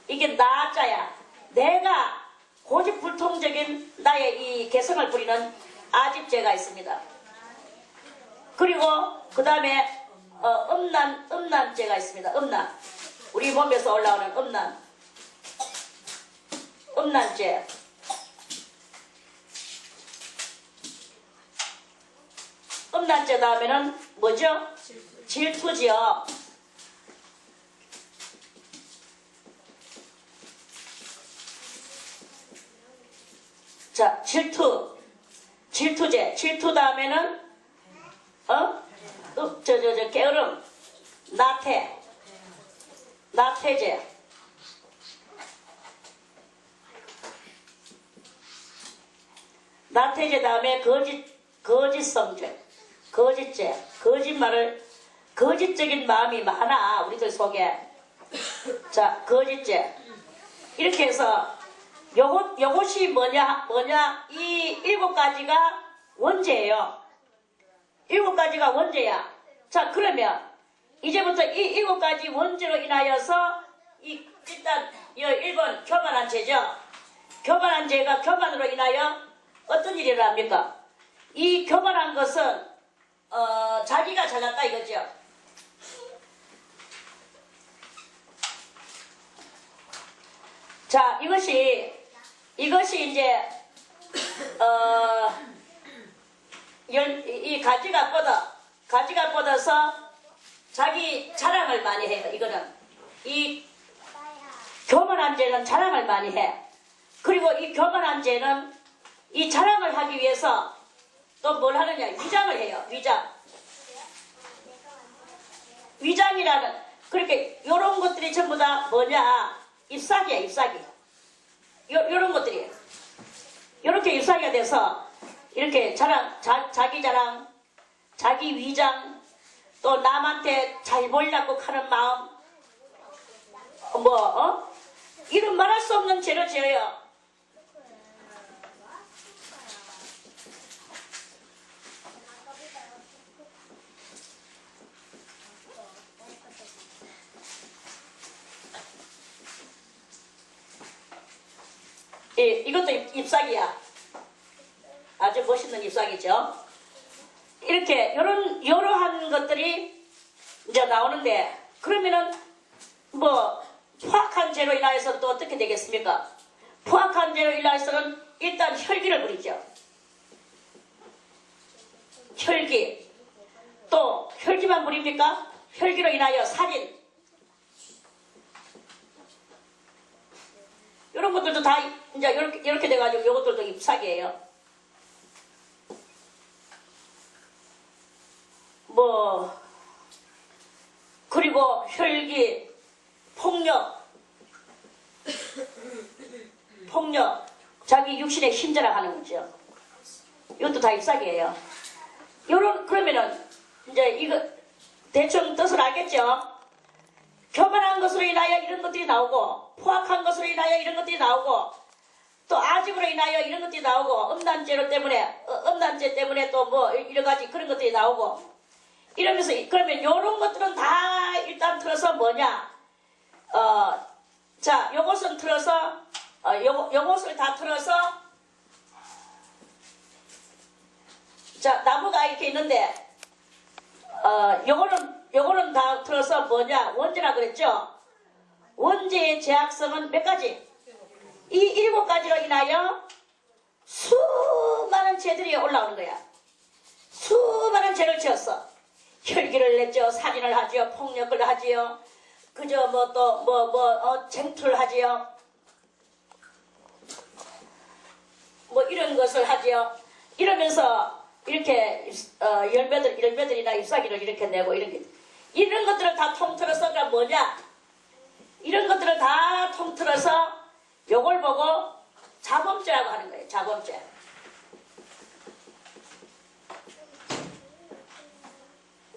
S1: 이게 나자야. 내가 고집불통적인 나의 이 개성을 부리는 아집죄가 있습니다. 그리고 그 다음에 음란죄가 있습니다. 음란. 우리 몸에서 올라오는 음란죄. 음란죄 다음에는 뭐죠? 질투지요. 자, 질투죄. 질투 다음에는 게으름. 나태죄. 나태죄 다음에 거짓성죄. 거짓죄. 거짓적인 마음이 많아, 우리들 속에. 자, 거짓죄. 이렇게 해서 요것이 뭐냐, 이 7가지가 원죄예요. 7가지가 원죄야. 자, 그러면 이제부터 이 7가지 원죄로 인하여서 일단 1번 교만한 죄죠. 교만한 죄가 교만으로 인하여 어떤 일이 일어납니까? 이 교만한 것은 자기가 잘났다 이거죠. 자, 이것이 이제 이 가지가 뻗어서 자기 자랑을 많이 해요. 이거는 이 교만한 죄는 자랑을 많이 해. 그리고 이 교만한 죄는 이 자랑을 하기 위해서 또 뭘 하느냐? 위장을 해요. 위장이라는, 그렇게 요런 것들이 전부 다 뭐냐? 잎사귀야, 잎사귀. 요런 것들이 요렇게 잎사귀가 돼서 이렇게 자기 자랑, 자기 위장, 또 남한테 잘 보이려고 하는 마음, 이런 말할 수 없는 죄를 지어요. 이것도 잎사귀야. 아주 멋있는 잎사귀죠. 이렇게 이러한 것들이 이제 나오는데, 그러면은 포악한 죄로 인하여서 또 어떻게 되겠습니까? 포악한 죄로 인하여서는 일단 혈기를 부리죠. 혈기. 또 혈기만 부립니까? 혈기로 인하여 살인. 이런 것들도 다 이제 이렇게 돼가지고 이것들도 잎사귀예요. 그리고 혈기, 폭력, 자기 육신의 힘자랑하는 거죠. 이것도 다 잎사귀예요. 그러면은 이제 이거 대충 뜻을 알겠죠? 교만한 것으로 인하여 이런 것들이 나오고, 포악한 것으로 인하여 이런 것들이 나오고, 또 아집으로 인하여 이런 것들이 나오고, 음란죄 때문에 또 여러가지 그런 것들이 나오고, 이러면서, 그러면 요런 것들은 다 일단 틀어서 뭐냐? 자, 요것은 틀어서, 요것을 다 틀어서, 자, 나무가 이렇게 있는데, 요거는 다 틀어서 뭐냐? 원죄라 그랬죠? 원죄의 제약성은 몇 가지? 이 7가지로 인하여 수많은 죄들이 올라오는 거야. 수많은 죄를 지었어. 혈기를 냈죠. 살인을 하지요. 폭력을 하지요. 그저 쟁투를 하지요. 이런 것을 하지요. 이러면서 이렇게 열매들이나 잎사귀를 이렇게 내고 이런 것들을 다 통틀어서 뭐냐? 이런 것들을 다 통틀어서 요걸 보고 자범죄라고 하는 거예요. 자범죄.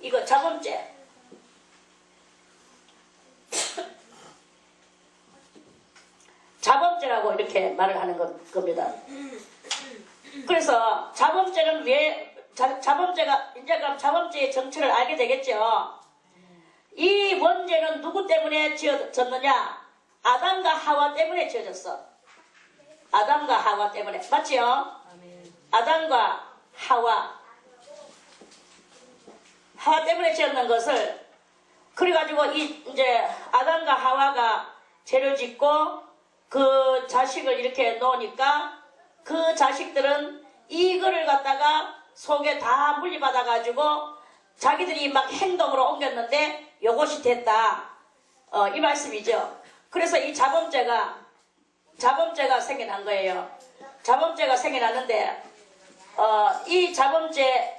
S1: 이거 자범죄. 자범죄 자범죄라고 이렇게 말을 하는 겁니다. 그래서 자범죄는 왜 자범죄가 이제 그럼 자범죄의 정체를 알게 되겠죠. 이 원죄는 누구 때문에 지어졌느냐? 아담과 하와 때문에 지어졌어. 아담과 하와 때문에. 맞지요? 아담과 하와 때문에 지었는 것을 그래가지고 이제 아담과 하와가 죄를 짓고 그 자식을 이렇게 놓으니까 그 자식들은 이거를 갖다가 속에 다 물리받아가지고 자기들이 막 행동으로 옮겼는데 요것이 됐다. 이 말씀이죠. 그래서 이 자범죄가 생겨난 거예요. 자범죄가 생겨났는데 이 자범죄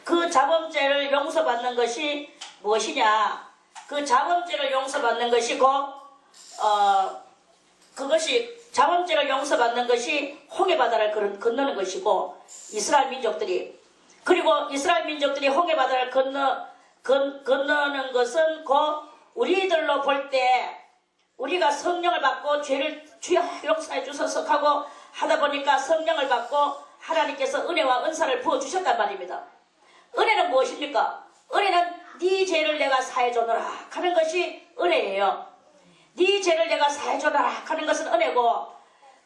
S1: 그 자범죄를 용서받는 것이 무엇이냐? 그 자범죄를 용서받는 것이 자범죄를 용서받는 것이 홍해바다를 건너는 것이고 이스라엘 민족들이 홍해바다를 건너는 것은 우리들로 볼 때 우리가 성령을 받고 죄를 주여 용서해 주소서 하고 하다 보니까 성령을 받고 하나님께서 은혜와 은사를 부어주셨단 말입니다. 은혜는 무엇입니까? 은혜는 네 죄를 내가 사해주노라 하는 것이 은혜예요. 네 죄를 내가 사해주노라 하는 것은 은혜고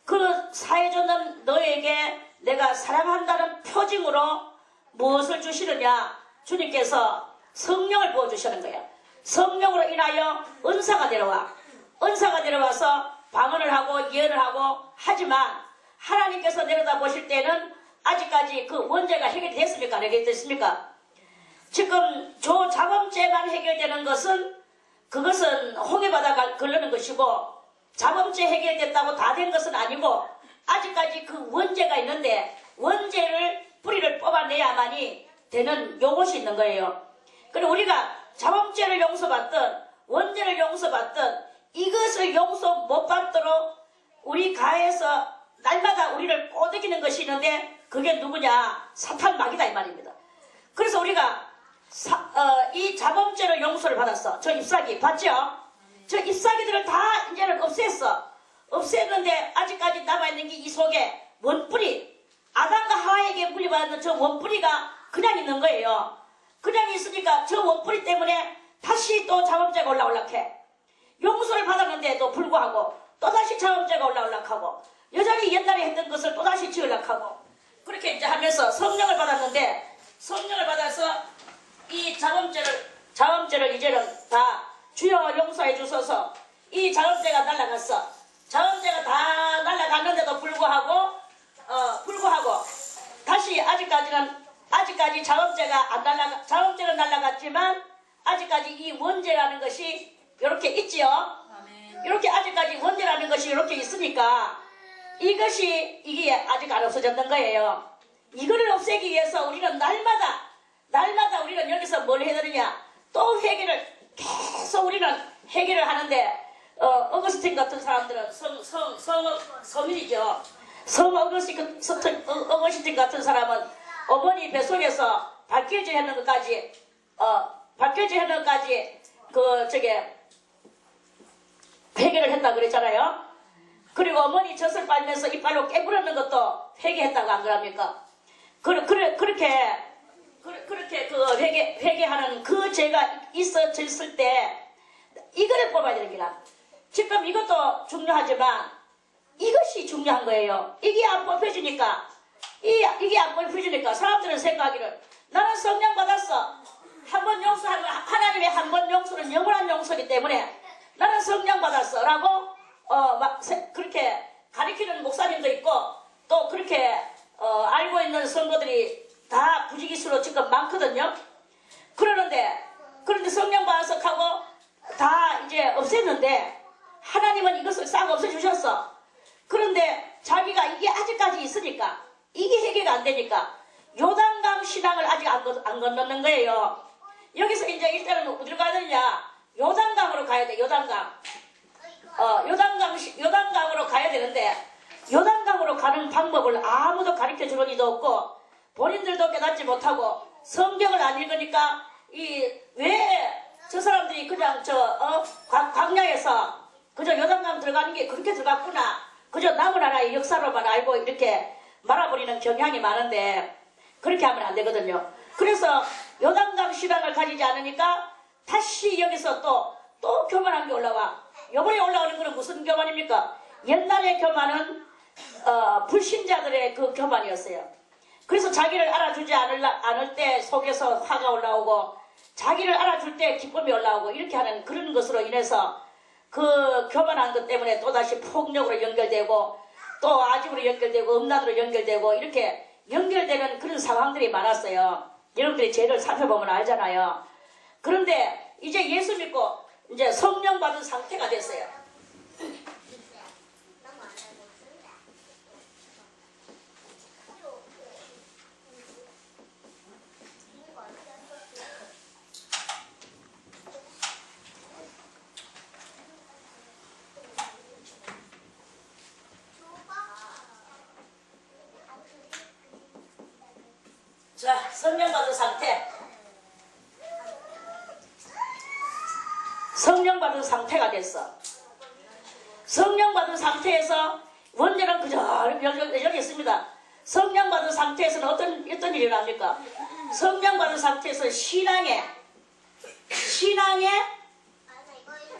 S1: 그 사해주는 너에게 내가 사랑한다는 표징으로 무엇을 주시느냐? 주님께서 성령을 부어주시는 거예요. 성령으로 인하여 은사가 내려와서 방언을 하고 예언을 하고 하지만 하나님께서 내려다 보실 때는 아직까지 그 원죄가 해결이 됐습니까? 안 해결됐습니까? 지금 저 자범죄만 해결되는 그것은 홍해바다가 걸르는 것이고 자범죄 해결됐다고 다 된 것은 아니고 아직까지 그 원죄가 있는데 원죄를 뿌리를 뽑아내야만이 되는 요것이 있는 거예요. 그리고 우리가 자범죄를 용서받든 원죄를 용서받든 이것을 용서 못 받도록 우리 가에서 날마다 우리를 꼬드기는 것이 있는데 그게 누구냐? 사탄 마귀다 이 말입니다. 그래서 우리가 이 자범죄를 용서를 받았어. 저 잎사귀 봤죠? 저 잎사귀들을 다 이제는 없앴는데 아직까지 남아있는 게 이 속에 원뿌리 아담과 하와에게 물려받는 저 원뿌리가 그냥 있는 거예요. 그냥 있으니까 저 원뿌리 때문에 다시 또 자범죄가 올라올락해. 용서를 받았는데도 불구하고 또다시 자범죄가 올라올락하고 여전히 옛날에 했던 것을 또다시 지으락하고 그렇게 이제 하면서 성령을 받았는데 성령을 받아서 이 자범죄를 이제는 다 주여 용서해 주소서 이 자범죄가 날아갔어. 자범죄가 다 날아갔는데도 불구하고 다시 아직까지 자범죄는 날아갔지만 아직까지 이 원죄라는 것이 이렇게 있지요. 이렇게 아직까지 원죄라는 것이 이렇게 있으니까 이게 아직 안 없어졌는 거예요. 이거를 없애기 위해서 우리는 날마다 우리는 여기서 뭘 해야 되느냐? 또 계속 우리는 회개를 하는데 어거스틴 같은 사람들은 성인이죠. 어거스틴 같은 사람은 어머니 뱃속에서 발길질 하는 것까지 회개를 했다고 그랬잖아요. 그리고 어머니 젖을 빨면서 이빨로 깨물었는 것도 회개했다고 안 그럽니까? 그렇게 회개하는 그 죄가 있어졌을 때 이거를 뽑아야 되는 게라. 지금 이것도 중요하지만 이것이 중요한 거예요. 이게 안 뽑혀지니까 사람들은 생각하기를 나는 성령 받았어. 한 번 용서하면 하나님의 한 번 용서는 영원한 용서이기 때문에 나는 성령 받았어 라고 그렇게 가르치는 목사님도 있고 또 그렇게 알고 있는 성도들이 다 부지기수로 지금 많거든요. 그런데 성령 받아서 하고 다 이제 없앴는데 하나님은 이것을 싹 없애주셨어. 그런데 자기가 이게 아직까지 있으니까 이게 해결이 안 되니까 요단강 신앙을 아직 안 건너는 거예요. 여기서 이제 일단은 어디로 가야 되느냐? 요단강으로 가야 돼. 요단강으로 가야 되는데 요단강으로 가는 방법을 아무도 가르쳐 주는 이도 없고 본인들도 깨닫지 못하고 성경을 안 읽으니까 왜 저 사람들이 그냥 광야에서 그저 요단강 들어가는 게 그렇게 들어갔구나. 그저 남은 나라의 역사로만 알고 이렇게 말아버리는 경향이 많은데 그렇게 하면 안 되거든요. 그래서 요단강 신앙을 가지지 않으니까 다시 여기서 또 교만한 게 올라와. 요번에 올라오는 거는 무슨 교만입니까? 옛날의 교만은 불신자들의 그 교만이었어요. 그래서 자기를 알아주지 않을 때 속에서 화가 올라오고 자기를 알아줄 때 기쁨이 올라오고 이렇게 하는 그런 것으로 인해서 그 교만한 것 때문에 또다시 폭력으로 연결되고 또 아집으로 연결되고 음란으로 연결되고 이렇게 연결되는 그런 상황들이 많았어요. 여러분들이 죄를 살펴보면 알잖아요. 그런데 이제 예수 믿고 이제 성령 받은 상태가 됐어요. 자, 성령 받은 상태. 성령 받은 상태가 됐어. 성령 받은 상태에서 원죄는 그저 여기 있습니다. 성령 받은 상태에서는 어떤 일이 일어납니까? 성령 받은 상태에서 신앙에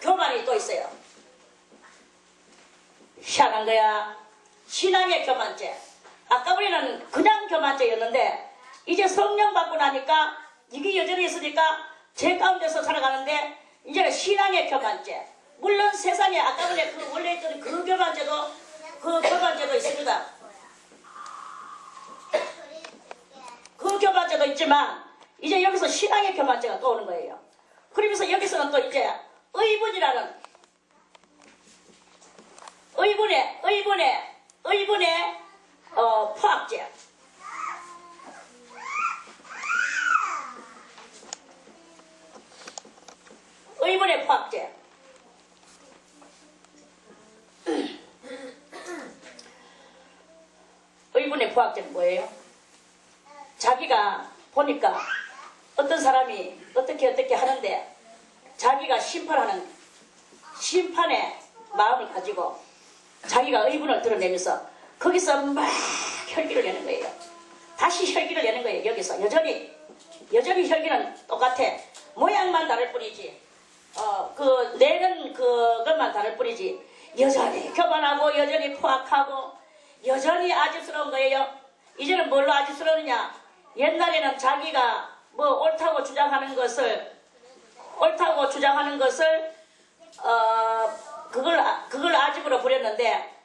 S1: 교만이 또 있어요. 희한한 거야. 신앙의 교만죄. 아까 우리는 그냥 교만죄였는데 이제 성령 받고 나니까 이게 여전히 있으니까 죄 가운데서 살아가는데 이제는 신앙의 교만죄. 물론 세상에 아까 전에 원래 있던 그 교만죄도 있습니다. 그 교만죄도 있지만 이제 여기서 신앙의 교만죄가 또 오는 거예요. 그러면서 여기서는 또 이제 의분이라는 의분의 포악죄. 의분의 포악죄. 의분의 포악죄는 뭐예요? 자기가 보니까 어떤 사람이 어떻게 하는데 자기가 심판의 마음을 가지고 자기가 의분을 드러내면서 거기서 막 혈기를 내는 거예요. 다시 혈기를 내는 거예요. 여기서 여전히 혈기는 똑같아. 모양만 다를 뿐이지 내는 그것만 다를 뿐이지 여전히 교만하고 여전히 포악하고 여전히 아집스러운 거예요. 이제는 뭘로 아집스러우냐? 옛날에는 자기가 옳다고 주장하는 것을 그걸 아집으로 부렸는데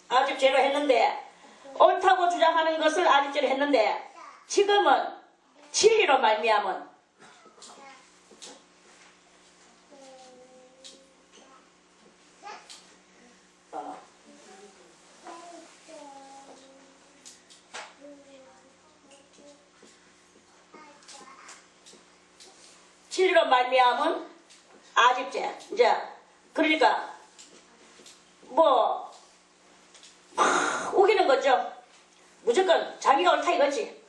S1: 아집죄로 했는데 옳다고 주장하는 것을 아집죄로 했는데 지금은 진리로 말미암은 진리로 말미암은 아집죄. 이제 그러니까 우기는 거죠. 무조건 자기가 옳다 이거지.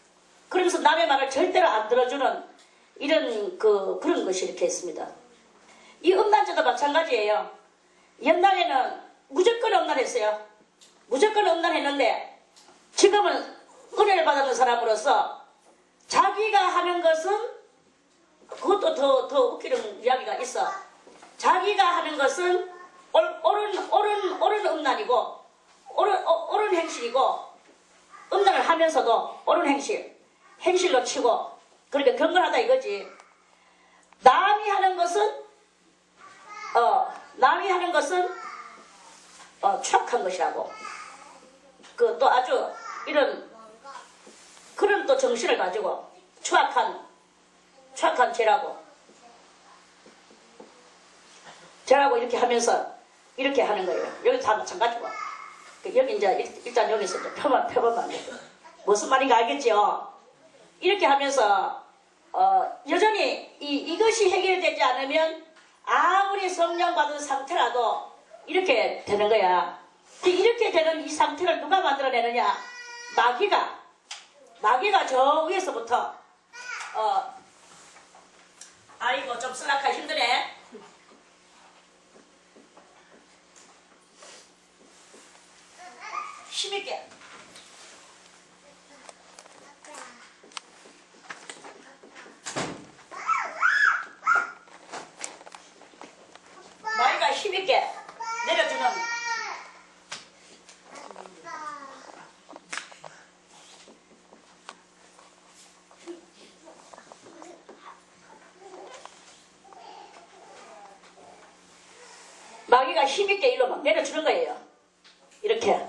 S1: 그러면서 남의 말을 절대로 안 들어주는 이런 그런 것이 이렇게 있습니다. 이 음란죄도 마찬가지예요. 옛날에는 무조건 음란했어요. 무조건 음란했는데 지금은 은혜를 받는 사람으로서 자기가 하는 것은 그것도 더 웃기는 이야기가 있어. 자기가 하는 것은 옳은 음란이고 옳은 행실이고 음란을 하면서도 옳은 행실로 치고 그러니까 경건하다 이거지. 남이 하는 것은 추악한 것이라고. 또 아주 그런 또 정신을 가지고 추악한 죄라고 이렇게 하면서 이렇게 하는 거예요. 여기 다 마찬가지고. 여기 이제 일단 여기서 이제 펴보면 무슨 말인가 알겠죠? 이렇게 하면서 여전히 이것이 해결되지 않으면 아무리 성령 받은 상태라도 이렇게 되는 거야. 이렇게 되는 이 상태를 누가 만들어내느냐? 마귀가 저 위에서부터 아이고 좀 슬락하기 힘드네. 힘있게 마귀가 힘있게 내려주는 마귀가 힘있게 일로 막 내려주는 거예요. 이렇게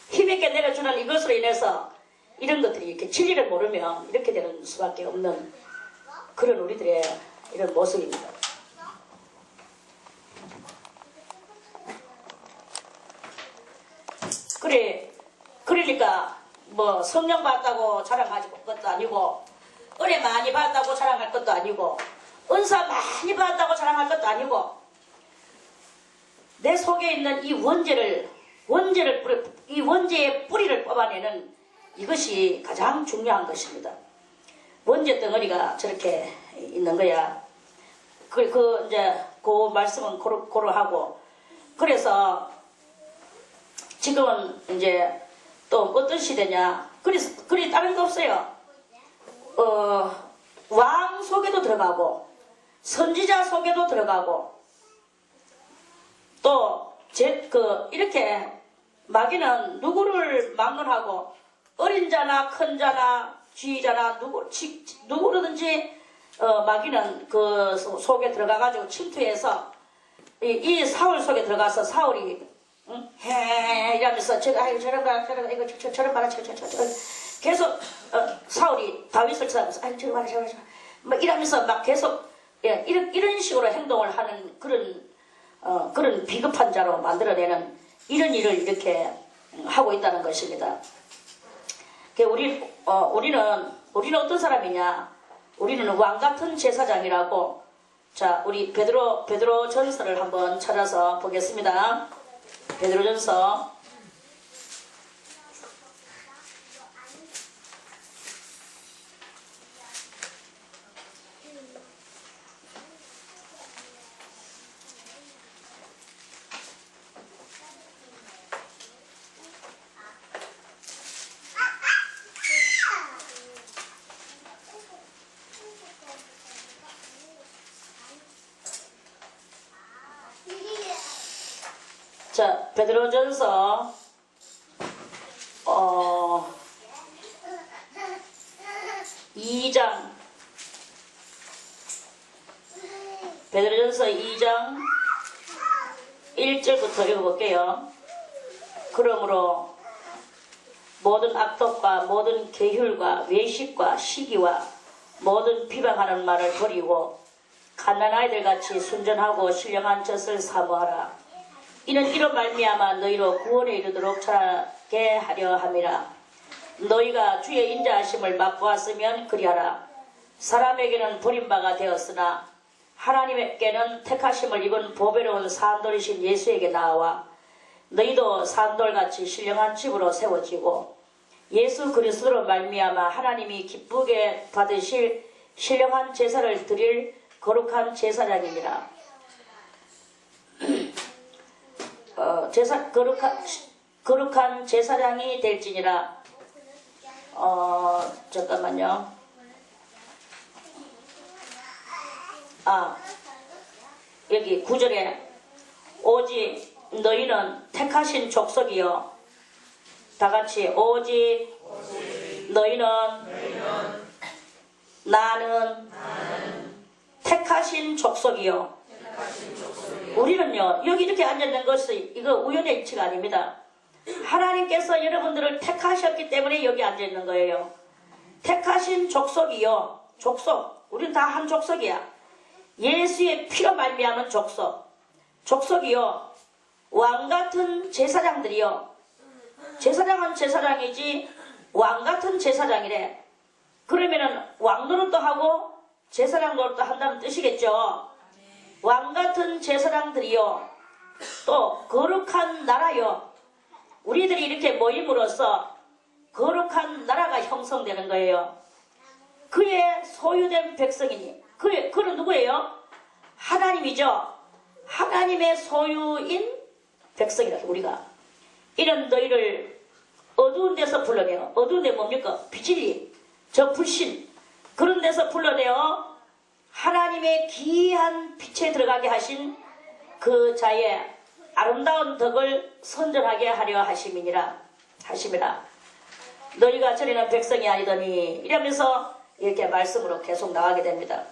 S1: 힘있게 내려주는 이것으로 인해서 이런 것들이 이렇게 진리를 모르면 이렇게 되는 수밖에 없는 그런 우리들의 이런 모습입니다. 그러니까 뭐 성령 받았다고 자랑할 것도 아니고 은혜 많이 받았다고 자랑할 것도 아니고 은사 많이 받았다고 자랑할 것도 아니고 내 속에 있는 이 원죄의 뿌리를 뽑아내는 이것이 가장 중요한 것입니다. 원죄 덩어리가 저렇게 있는 거야. 이제 그 말씀은 고루 하고 그래서 지금은 이제 또 어떤 시대냐? 그리 다른 거 없어요. 왕 속에도 들어가고 선지자 속에도 들어가고 또 이렇게 마귀는 누구를 막론하고 어린 자나 큰 자나 쥐자나 누구든지 마귀는 그 속에 들어가가지고 침투해서 이 사울 속에 들어가서 사울이 해 이러면서 저런 봐라 계속 사울이 다윗을 찾아가면서 저런 봐라 뭐 이러면서 막 계속 이런 식으로 행동을 하는 그런 비겁한 자로 만들어내는 이런 일을 이렇게 하고 있다는 것입니다. 우리는 어떤 사람이냐? 우리는 왕 같은 제사장이라고. 자, 우리 베드로 전서를 한번 찾아서 보겠습니다. 베드로전서 2장 베드로전서 2장 1절부터 읽어볼게요. 그러므로 모든 악독과 모든 계율과 외식과 시기와 모든 비방하는 말을 버리고 갓난아이들같이 순전하고 신령한 젖을 사모하라. 이는 이로 말미암아 너희로 구원에 이르도록 자라게 하려 함이라. 너희가 주의 인자하심을 맛보았으면 그리하라. 사람에게는 버림바가 되었으나 하나님께는 택하심을 입은 보배로운 산돌이신 예수에게 나와 너희도 산돌같이 신령한 집으로 세워지고 예수 그리스도로 말미암아 하나님이 기쁘게 받으실 신령한 제사를 드릴 거룩한 제사장입니다. 거룩한 제사장이 될지니라. 잠깐만요. 여기 9절에 오직 너희는 택하신 족속이요. 다같이 오직 너희는 나는 택하신 족속이요. 우리는요, 여기 이렇게 앉아있는 것이 이거 우연의 일치가 아닙니다. 하나님께서 여러분들을 택하셨기 때문에 여기 앉아있는 거예요. 택하신 족속이요. 족속. 우리는 다 한 족속이야. 예수의 피로 말미암은 족속이요. 왕같은 제사장들이요. 제사장은 제사장이지 왕같은 제사장이래. 그러면은 왕 노릇도 하고 제사장 노릇도 한다는 뜻이겠죠. 왕같은 제사장들이요. 또 거룩한 나라요. 우리들이 이렇게 모임으로써 거룩한 나라가 형성되는 거예요. 그의 소유된 백성이니 그는 누구예요? 하나님이죠. 하나님의 소유인 백성이라. 우리가 이런 너희를 어두운 데서 불러내어. 어두운 데 뭡니까? 비진리, 저 불신, 그런 데서 불러내어 하나님의 귀한 빛에 들어가게 하신 그 자의 아름다운 덕을 선전하게 하려 하심이니라. 너희가 전에는 백성이 아니더니 이러면서 이렇게 말씀으로 계속 나가게 됩니다.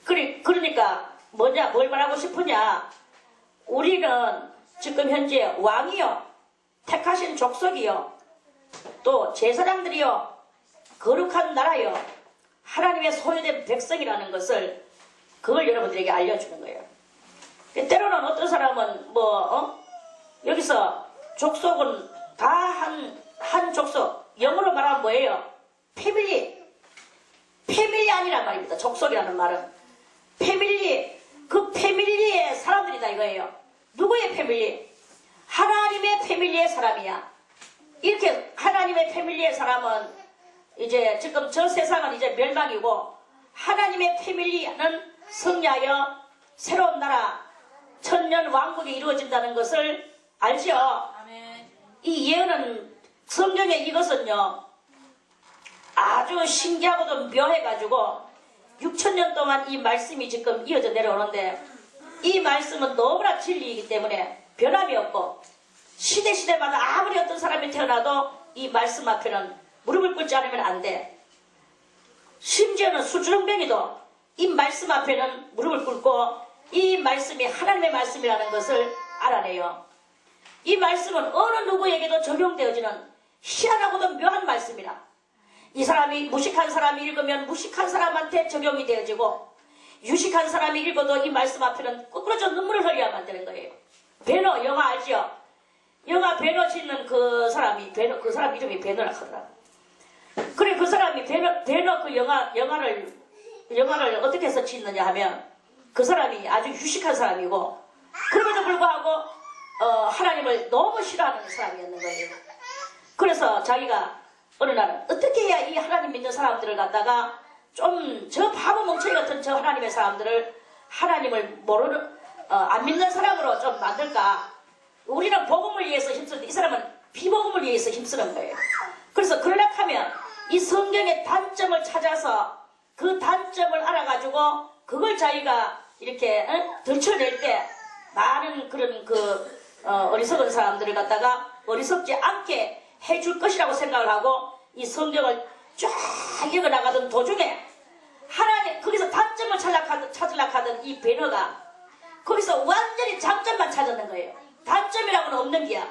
S1: 그러니까 뭐냐, 뭘 말하고 싶으냐? 우리는 지금 현재 왕이요, 택하신 족속이요, 또 제사장들이요, 거룩한 나라요, 하나님의 소유된 백성이라는 것을 그걸 여러분들에게 알려주는 거예요. 때로는 어떤 사람은 여기서 족속은 다 한 족속, 영어로 말하면 뭐예요? 패밀리 아니란 말입니다. 족속이라는 말은 패밀리, 그 패밀리의 사람들이다 이거예요. 누구의 패밀리? 하나님의 패밀리의 사람이야. 이렇게 하나님의 패밀리의 사람은 이제 지금 저 세상은 이제 멸망이고 하나님의 패밀리는 승리하여 새로운 나라 천년 왕국이 이루어진다는 것을 알죠? 아멘. 이 예언은 성경에 이것은요 아주 신기하고도 묘해가지고 6천년 동안 이 말씀이 지금 이어져 내려오는데 이 말씀은 너무나 진리이기 때문에 변함이 없고 시대마다 아무리 어떤 사람이 태어나도 이 말씀 앞에는 무릎을 꿇지 않으면 안 돼. 심지어는 수주령뱅이도 이 말씀 앞에는 무릎을 꿇고 이 말씀이 하나님의 말씀이라는 것을 알아내요. 이 말씀은 어느 누구에게도 적용되어지는 희한하고도 묘한 말씀이라. 이 사람이 무식한 사람이 읽으면 무식한 사람한테 적용이 되어지고 유식한 사람이 읽어도 이 말씀 앞에는 꾸꾸러져 눈물을 흘려야 만드는 거예요. 베너, 영화 알죠? 영화 베너 짓는 그 사람이 그 사람 이름이 베너라 하더라. 그래 그 사람이 베너 그 영화를 어떻게 해서 짓느냐 하면 그 사람이 아주 유식한 사람이고 그럼에도 불구하고 하나님을 너무 싫어하는 사람이었는 거예요. 그래서 자기가 어느 날은 어떻게 해야 이 하나님 믿는 사람들을 갖다가 좀 저 바보 멍청이 같은 저 하나님의 사람들을 하나님을 모르는 안 믿는 사람으로 좀 만들까. 우리는 복음을 위해서 힘쓰는데 이 사람은 비복음을 위해서 힘쓰는 거예요. 그래서 그러려고 하면 이 성경의 단점을 찾아서 그 단점을 알아가지고 그걸 자기가 이렇게 들춰낼 때 많은 그런 어리석은 사람들을 갖다가 어리석지 않게 해줄 것이라고 생각을 하고 이 성경을 쫙 읽어나가던 도중에 하나님 거기서 단점을 찾으려고 하던 이 베너가 거기서 완전히 장점만 찾았는 거예요. 단점이라고는 없는 게야.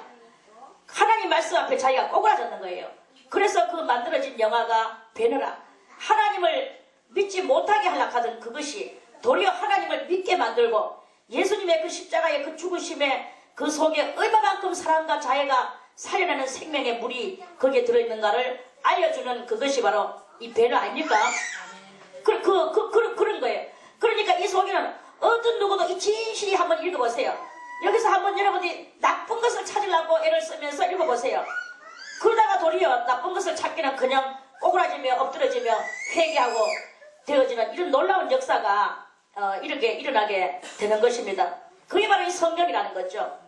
S1: 하나님 말씀 앞에 자기가 꼬그라졌는 거예요. 그래서 그 만들어진 영화가 베너라. 하나님을 믿지 못하게 하려고 하던 그것이 도리어 하나님을 믿게 만들고 예수님의 그 십자가의 그 죽으심에 그 속에 얼마만큼 사랑과 자애가 살려내는 생명의 물이 거기에 들어있는가를 알려주는 그것이 바로 이 베너 아닙니까? 그런 거예요. 그러니까 이 속에는 어떤 누구도 이 진실이 한번 읽어보세요. 여기서 한번 여러분이 나쁜 것을 찾으려고 애를 쓰면서 읽어보세요. 그러다가 도리어 나쁜 것을 찾기는 그냥 꼬그라지며 엎드러지며 회개하고 되어지는 이런 놀라운 역사가 이렇게 일어나게 되는 것입니다. 그게 바로 이 성경이라는 거죠.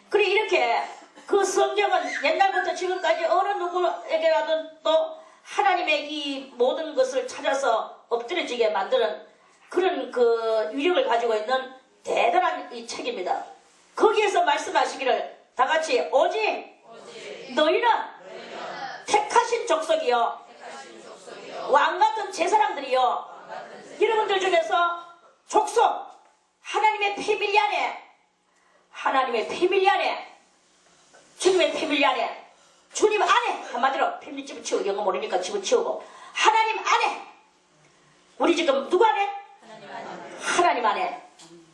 S1: 그리고 이렇게 그 성경은 옛날부터 지금까지 어느 누구에게라도 또 하나님의 이 모든 것을 찾아서 엎드려지게 만드는 그런 그 위력을 가지고 있는 대단한 이 책입니다. 거기에서 말씀하시기를 다 같이 오직 너희는 택하신 족속이요 왕같은 제사장들이요. 여러분들 중에서 족속 하나님의 패밀리 안에 주님의 패밀리 안에 주님 안에 한마디로 패밀리 집어치우고 영어 모르니까 집어치우고 하나님 안에 우리 지금 누구 안에? 하나님 안에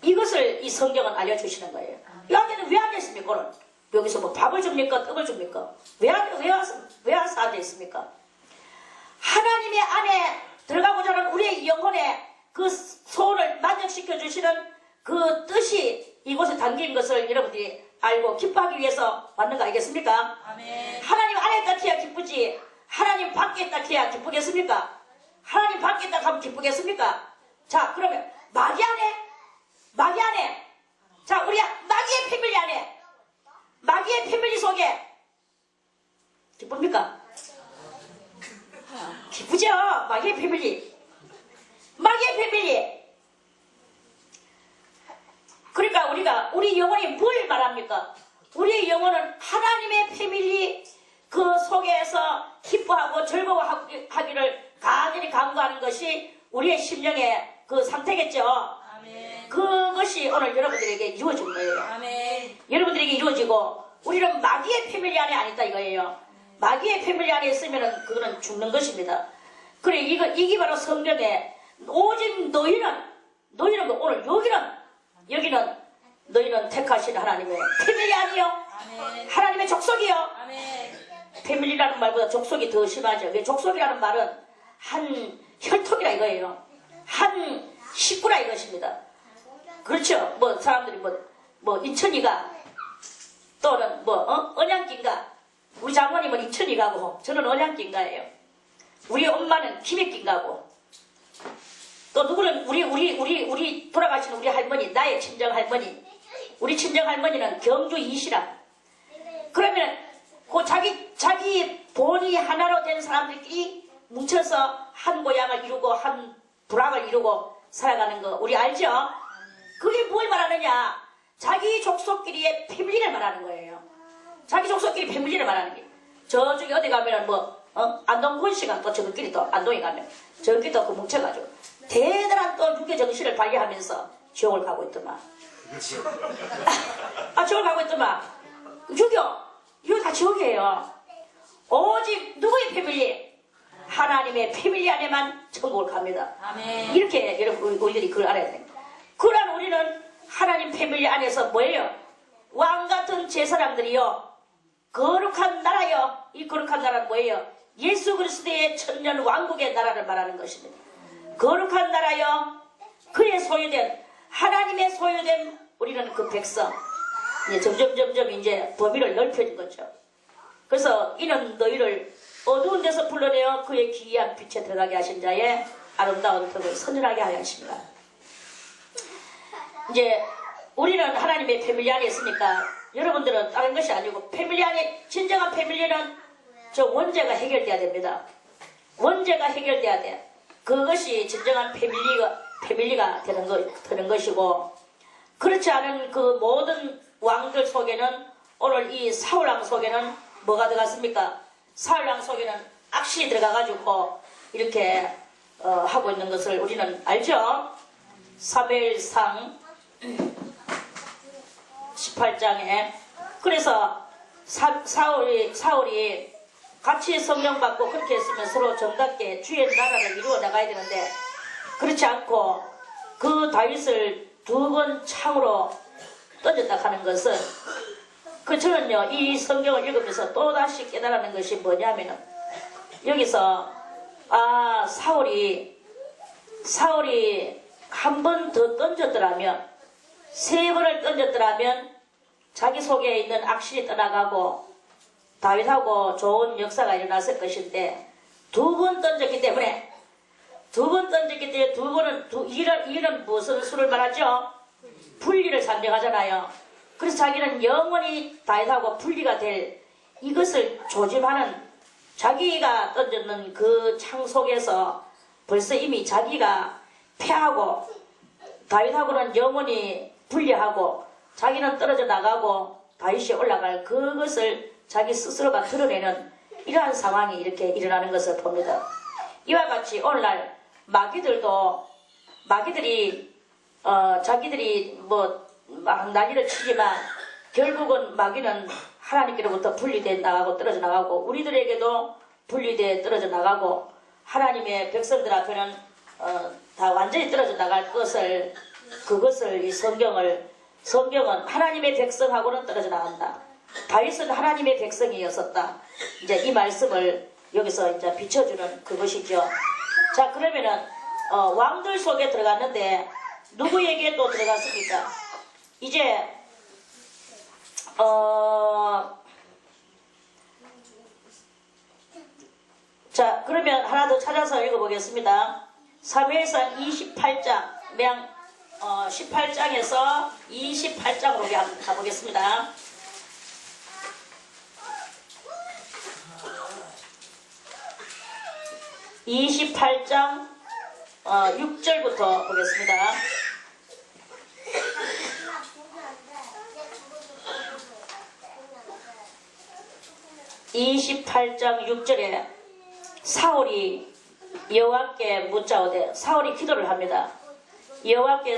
S1: 이것을 이 성경은 알려주시는 거예요. 여기는 왜 앉아있습니까? 오늘 여기서 뭐 밥을 줍니까? 떡을 줍니까? 왜 와서 앉아있습니까? 하나님의 안에 들어가고자 하는 우리의 영혼의 그 소원을 만족시켜 주시는 그 뜻이 이곳에 담긴 것을 여러분들이 알고 기뻐하기 위해서 왔는 거 아니겠습니까?
S2: 아멘.
S1: 하나님 안에 있다 해야 기쁘지 하나님 밖에 있다 해야 기쁘겠습니까? 하나님 밖에 있다 하면 기쁘겠습니까? 자, 그러면 마귀 안에 자, 우리 마귀의 패밀리 안에 마귀의 패밀리 속에 기쁩니까? 기쁘죠? 마귀의 패밀리. 그러니까 우리 영혼이 뭘 말합니까? 우리의 영혼은 하나님의 패밀리 그 속에서 기뻐하고 즐거워하기를 간절히 간구하는 것이 우리의 심령의 그 상태겠죠.
S2: 아멘.
S1: 그것이 오늘 여러분들에게 이루어진 거예요.
S2: 아멘.
S1: 여러분들에게 이루어지고 우리는 마귀의 패밀리 안에 안 있다 이거예요. 마귀의 패밀리 안에 있으면 그거는 죽는 것입니다. 그래 이게 바로 성경에 오직 너희는 오늘 여기는 너희는 택하신 하나님의 패밀리 아니요.
S2: 아멘.
S1: 하나님의 족속이요.
S2: 아멘.
S1: 패밀리라는 말보다 족속이 더 심하죠. 족속이라는 말은 한 혈통이라 이거예요. 한 식구라 이것입니다. 그렇죠. 뭐 사람들이 뭐 인천이가 또는 언양기인가. 우리 장모님은 인천이가고 저는 언양기인가예요. 우리 엄마는 김해기인가고 또 누구는 우리 돌아가신 우리 할머니 나의 친정 할머니 우리 친정 할머니는 경주 이시라. 그러면 그 자기 본이 하나로 된 사람들끼리 뭉쳐서 한 고향을 이루고 한 부락을 이루고 살아가는 거 우리 알죠? 그게 뭘 말하느냐? 자기 족속끼리의 패밀리를 말하는 거예요. 자기 족속끼리 패밀리를 말하는 게. 저쪽에 어디 가면은 안동군 씨가 또 저들끼리 또 안동에 가면 저끼리 또 그 뭉쳐가지고 대단한 또 육의 정신을 발휘하면서 지옥을 가고 있더만. 지옥을 가고 있더만. 이거 다 지옥이에요. 오직 누구의 패밀리? 하나님의 패밀리 안에만 천국을 갑니다.
S2: 아멘.
S1: 이렇게 여러분 우리들이 그걸 알아야 돼요. 그러나 우리는 하나님 패밀리 안에서 뭐예요? 왕같은 제사장들이요. 거룩한 나라요. 이 거룩한 나라는 뭐예요? 예수 그리스도의 천년 왕국의 나라를 말하는 것입니다. 거룩한 나라요. 그의 소유된 하나님의 소유된 우리는 그 백성. 이제 점점 이제 범위를 넓혀진 거죠. 그래서 이는 너희를 어두운 데서 불러내어 그의 기이한 빛에 들어가게 하신 자의 아름다운 덕을 선전하게 하여 하십니다. 이제 우리는 하나님의 패밀리 안에 있으니까 여러분들은 다른 것이 아니고 패밀리 안에 진정한 패밀리는 저 원죄가 해결돼야 됩니다. 원죄가 해결돼야 돼. 그것이 진정한 패밀리가 되는 것이고 그렇지 않은 그 모든 왕들 속에는 오늘 이 사울왕 속에는 뭐가 들어갔습니까? 사울왕 속에는 악신이 들어가가지고 이렇게 하고 있는 것을 우리는 알죠? 사무엘상 18장에 그래서 사울이 같이 성령 받고 그렇게 했으면 서로 정답게 주의 나라를 이루어 나가야 되는데 그렇지 않고 그 다윗을 2번 창으로 던졌다 하는 것은 저는요 이 성경을 읽으면서 또다시 깨달았는 것이 뭐냐면은 여기서 사울이 한 번 더 던졌더라면 3번을 던졌더라면 자기 속에 있는 악신이 떠나가고 다윗하고 좋은 역사가 일어났을 것인데 2번 던졌기 때문에 2번은 이는 무슨 수를 말하죠? 분리를 상징하잖아요. 그래서 자기는 영원히 다윗하고 분리가 될 이것을 조짐하는 자기가 던졌는 그 창 속에서 벌써 이미 자기가 패하고 다윗하고는 영원히 분리하고 자기는 떨어져 나가고 다윗이 올라갈 그것을 자기 스스로가 드러내는 이러한 상황이 이렇게 일어나는 것을 봅니다. 이와 같이 오늘날 마귀들이 자기들이 막 난리를 치지만 결국은 마귀는 하나님께로부터 분리돼 나가고 떨어져 나가고 우리들에게도 분리돼 떨어져 나가고 하나님의 백성들 앞에는 다 완전히 떨어져 나갈 것을 그것을 이 성경은 하나님의 백성하고는 떨어져 나간다. 다윗은 하나님의 백성이었었다. 이제 이 말씀을 여기서 이제 비춰주는 그것이죠. 자, 그러면은 왕들 속에 들어갔는데 누구에게 또 들어갔습니까? 이제 자, 그러면 하나 더 찾아서 읽어보겠습니다. 사무엘상 28장 18장에서 28장으로 가보겠습니다. 28장 6절부터 보겠습니다. 28장 6절에 사울이 여호와께 묻자오되, 사울이 기도를 합니다. 여호와께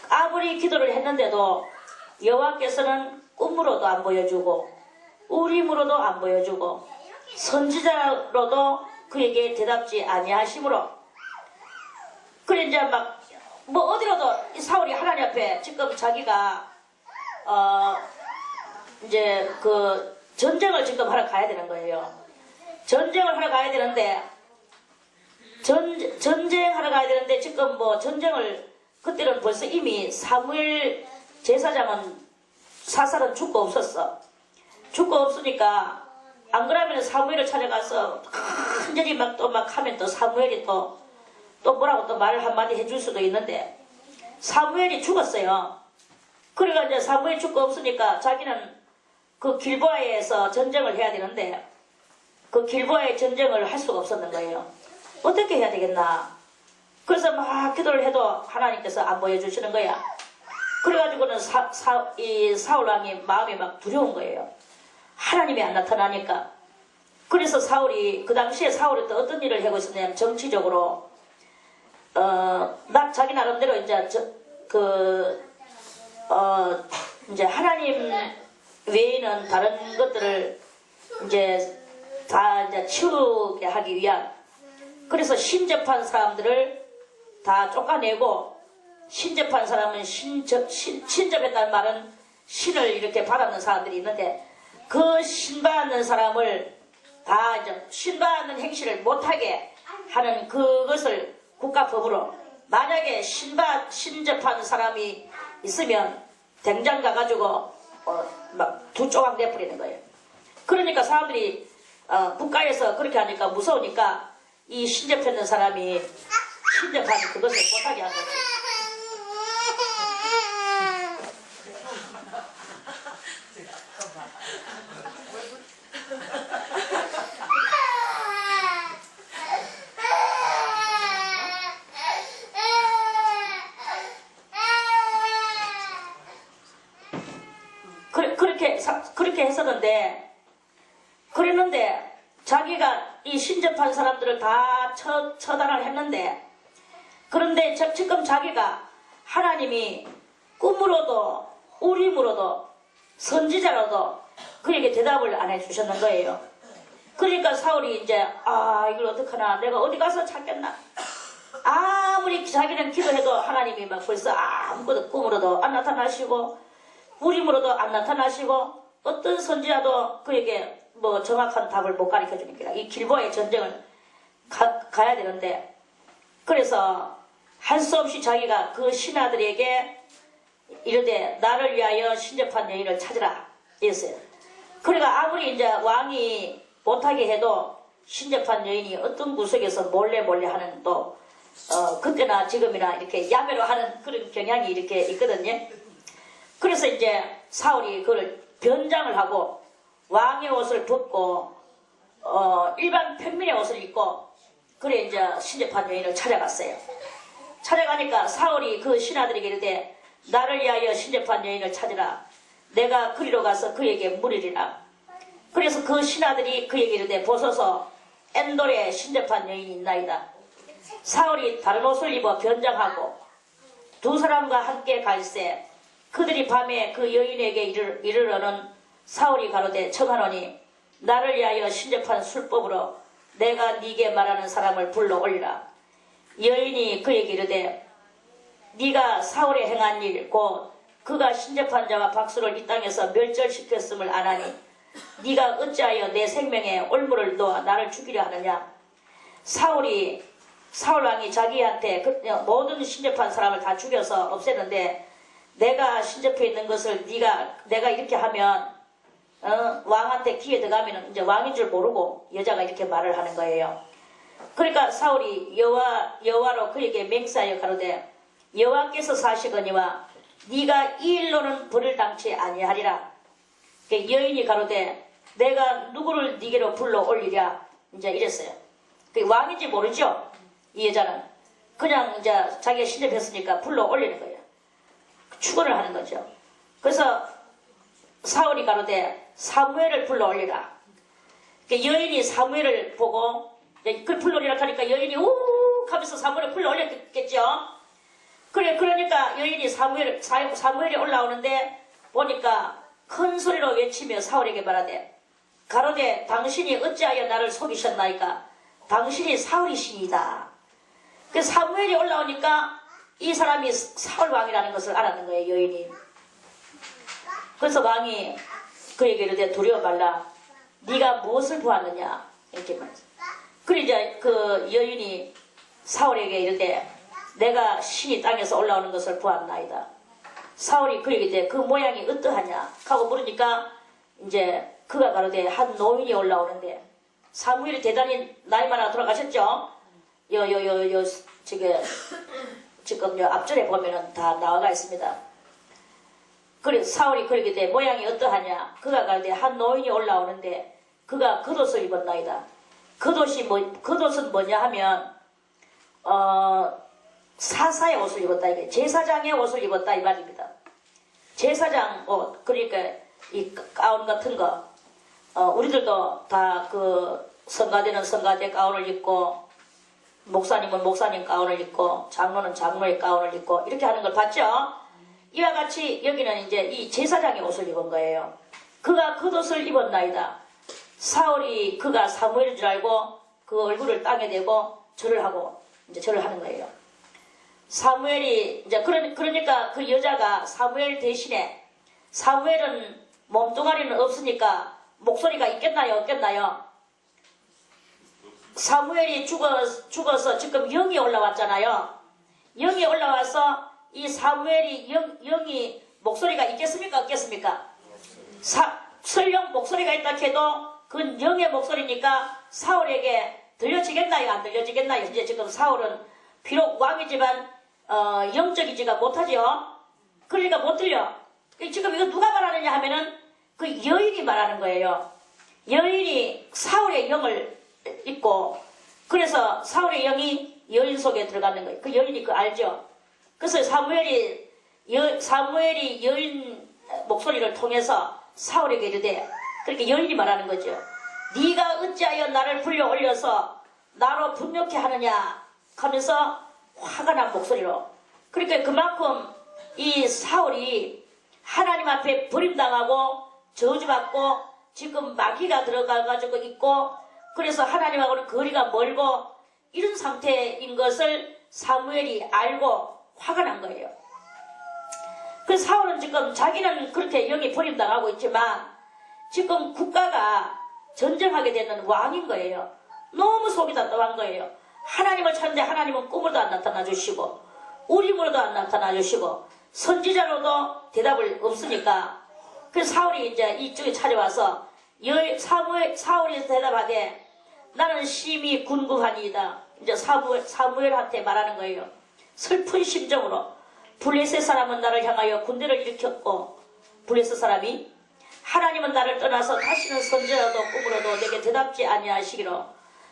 S1: 아무리 기도를 했는데도 여호와께서는 꿈으로도 안 보여주고 우림으로도 안 보여주고 선지자로도 그에게 대답지 아니하심으로, 그래 이제 막 뭐 어디로도 이 사울이 하나님 앞에 지금 자기가 이제 그 전쟁을 지금 하러 가야 되는 거예요. 전쟁을 하러 가야 되는데 전쟁하러 가야 되는데 지금 뭐 전쟁을, 그때는 벌써 이미 사무엘 제사장은 사살은 죽고 없었어. 죽고 없으니까 안 그러면 사무엘을 찾아가서 간절히 막 하면 또 사무엘이 또 뭐라고 또 말 한마디 해줄 수도 있는데, 사무엘이 죽었어요. 그래가 이제 사무엘이 죽고 없으니까 자기는 그 길보아에서 전쟁을 해야 되는데 그 길보아의 전쟁을 할 수가 없었는 거예요. 어떻게 해야 되겠나. 그래서 막 기도를 해도 하나님께서 안 보여주시는 거야. 그래가지고는 이 사울 왕이 마음이 막 두려운 거예요. 하나님이 안 나타나니까. 그래서 사울이, 그 당시에 사울이 또 어떤 일을 하고 있었냐면, 정치적으로 자기 나름대로 이제 이제 하나님 외에는 다른 것들을 이제 다 이제 치우게 하기 위한, 그래서 신접한 사람들을 다 쫓아내고, 신접한 사람은 신접했다는 말은 신을 이렇게 받았는 사람들이 있는데, 그 신받는 사람을 다 이제 신받는 행실을 못하게 하는 그것을 국가법으로, 만약에 신접한 사람이 있으면 당장 가가지고 막 두 조각 내버리는 거예요. 그러니까 사람들이 국가에서 그렇게 하니까 무서우니까 이 신접했는 사람이 신접한 그것을 못하게 한 거죠. 그렇게 했었는데, 그랬는데 자기가 이 신접한 사람들을 다 처단을 했는데, 그런데 지금 자기가 하나님이 꿈으로도 우림으로도 선지자로도 그에게 대답을 안 해주셨는 거예요. 그러니까 사울이 이제 이걸 어떡하나, 내가 어디 가서 찾겠나. 아무리 자기는 기도해도 하나님이 막 벌써 아무것도 꿈으로도 안 나타나시고 우림으로도 안 나타나시고, 어떤 선지자도 그에게 뭐 정확한 답을 못 가르쳐 주니까 이 길보아의 전쟁을 가야 되는데, 그래서 할 수 없이 자기가 그 신하들에게 이르되 나를 위하여 신접한 여인을 찾으라 이랬어요. 그러니까 아무리 이제 왕이 못하게 해도 신접한 여인이 어떤 구석에서 몰래 하는, 또 그때나 지금이나 이렇게 야매로 하는 그런 경향이 이렇게 있거든요. 그래서 이제 사울이 그걸 변장을 하고 왕의 옷을 벗고 일반 평민의 옷을 입고, 그래 이제 신접한 여인을 찾아갔어요. 찾아가니까 사울이 그 신하들에게 이르되 나를 위하여 신접한 여인을 찾으라. 내가 그리로 가서 그에게 물으리라. 그래서 그 신하들이 그에게 이르되 보소서 엔돌에 신접한 여인이 있나이다. 사울이 다른 옷을 입어 변장하고 두 사람과 함께 갈새 그들이 밤에 그 여인에게 이르러는 사울이 가로되 청하노니 나를 위하여 신접한 술법으로 내가 네게 말하는 사람을 불러 올리라. 여인이 그에게 이르되 네가 사울에 행한 일 곧 그가 신접한 자와 박수를 이 땅에서 멸절시켰음을 아나니 네가 어찌하여 내 생명에 올무를 놓아 나를 죽이려 하느냐. 사울 왕이 자기한테 모든 신접한 사람을 다 죽여서 없앴는데 내가 신접해 있는 것을 내가 이렇게 하면 왕한테 귀에 들어가면 이제 왕인 줄 모르고 여자가 이렇게 말을 하는 거예요. 그러니까 사울이 여호와로 그에게 맹세하여 가로되 여호와께서 사시거니와 네가 이 일로는 벌을 당치 아니하리라. 여인이 가로되 내가 누구를 네게로 불러 올리랴 이제 이랬어요. 왕인지 모르죠. 이 여자는 그냥 이제 자기가 신접했으니까 불러 올리는 거예요. 축원을 하는 거죠. 그래서 사울이 가로되 사무엘을 불러 올리라. 여인이 사무엘을 보고 그걸 불러 올리라 하니까 여인이 우 하면서 사무엘을 불러 올렸겠죠. 그러니까 여인이 사무엘이 올라오는데 보니까 큰 소리로 외치며 사울에게 말하되 가로되 당신이 어찌하여 나를 속이셨나이까. 당신이 사울이시니다. 그 사무엘이 올라오니까 이 사람이 사울 왕이라는 것을 알았는 거예요. 여인이. 그래서 왕이 그에게 이르되 두려워 말라. 네가 무엇을 보았느냐 이렇게 말했어요. 그래 이제 그 여인이 사울에게 이르되 내가 신이 땅에서 올라오는 것을 보았나이다. 사울이 그에게 이르되 그 모양이 어떠하냐 하고 물으니까 이제 그가 가로되 한 노인이 올라오는데 사무엘이 대단히 나이 많아 돌아가셨죠. 지금 앞절에 보면은 다 나와가 있습니다. 그래 사울이 그러게 돼 모양이 어떠하냐. 그가 가로되 한 노인이 올라오는데 그가 겉옷을 입었나이다. 겉옷은 뭐냐 하면 사사의 옷을 입었다. 이게 제사장의 옷을 입었다 이 말입니다. 제사장 옷 그러니까 이 가운 같은 거 우리들도 다 그 성가대는 성가대 가운을 입고 목사님은 목사님 가운을 입고 장로는 장로의 가운을 입고 이렇게 하는 걸 봤죠? 이와 같이 여기는 이제 이 제사장의 옷을 입은 거예요. 그가 겉옷을 입었나이다. 사울이 그가 사무엘인 줄 알고 그 얼굴을 땅에 대고 절을 하는 거예요. 사무엘이 이제 그러니까 그 여자가 사무엘 대신에 사무엘은 몸뚱아리는 없으니까 목소리가 있겠나요? 없겠나요? 사무엘이 죽어서 지금 영이 올라왔잖아요. 영이 올라와서 이 사무엘이 영이 목소리가 있겠습니까? 없겠습니까? 설령 목소리가 있다 해도 그건 영의 목소리니까 사울에게 들려지겠나요? 안 들려지겠나요? 이제 지금 사울은 비록 왕이지만 영적이지가 못하죠. 그러니까 못 들려. 지금 이거 누가 말하느냐 하면은 그 여인이 말하는 거예요. 여인이 사울의 영을 입고 그래서 사울의 영이 여인 속에 들어가는 거예요. 그 여인이 그거 알죠. 그래서 사무엘이 여인 목소리를 통해서 사울에게 이르되 그렇게 여인이 말하는 거죠. 네가 어찌하여 나를 불러 올려서 나로 분명케 하느냐 하면서 화가 난 목소리로. 그러니까 그만큼 이 사울이 하나님 앞에 버림당하고 저주받고 지금 마귀가 들어가가지고 있고 그래서 하나님하고는 거리가 멀고 이런 상태인 것을 사무엘이 알고 화가 난 거예요. 그래서 사울은 지금 자기는 그렇게 영이 버림당하고 있지만 지금 국가가 전쟁하게 되는 왕인 거예요. 너무 속이 답답한 거예요. 하나님을 찾는데 하나님은 꿈으로도 안 나타나 주시고 우림으로도 안 나타나 주시고 선지자로도 대답을 없으니까 그래서 사울이 이제 이쪽에 찾아와서 사울이 대답하되 나는 심히 궁금하니이다. 이제 사무엘한테 말하는 거예요. 슬픈 심정으로 블레셋 사람은 나를 향하여 군대를 일으켰고 블레셋 사람이 하나님은 나를 떠나서 다시는 선지자로도 꿈으로도 내게 대답지 아니하시기로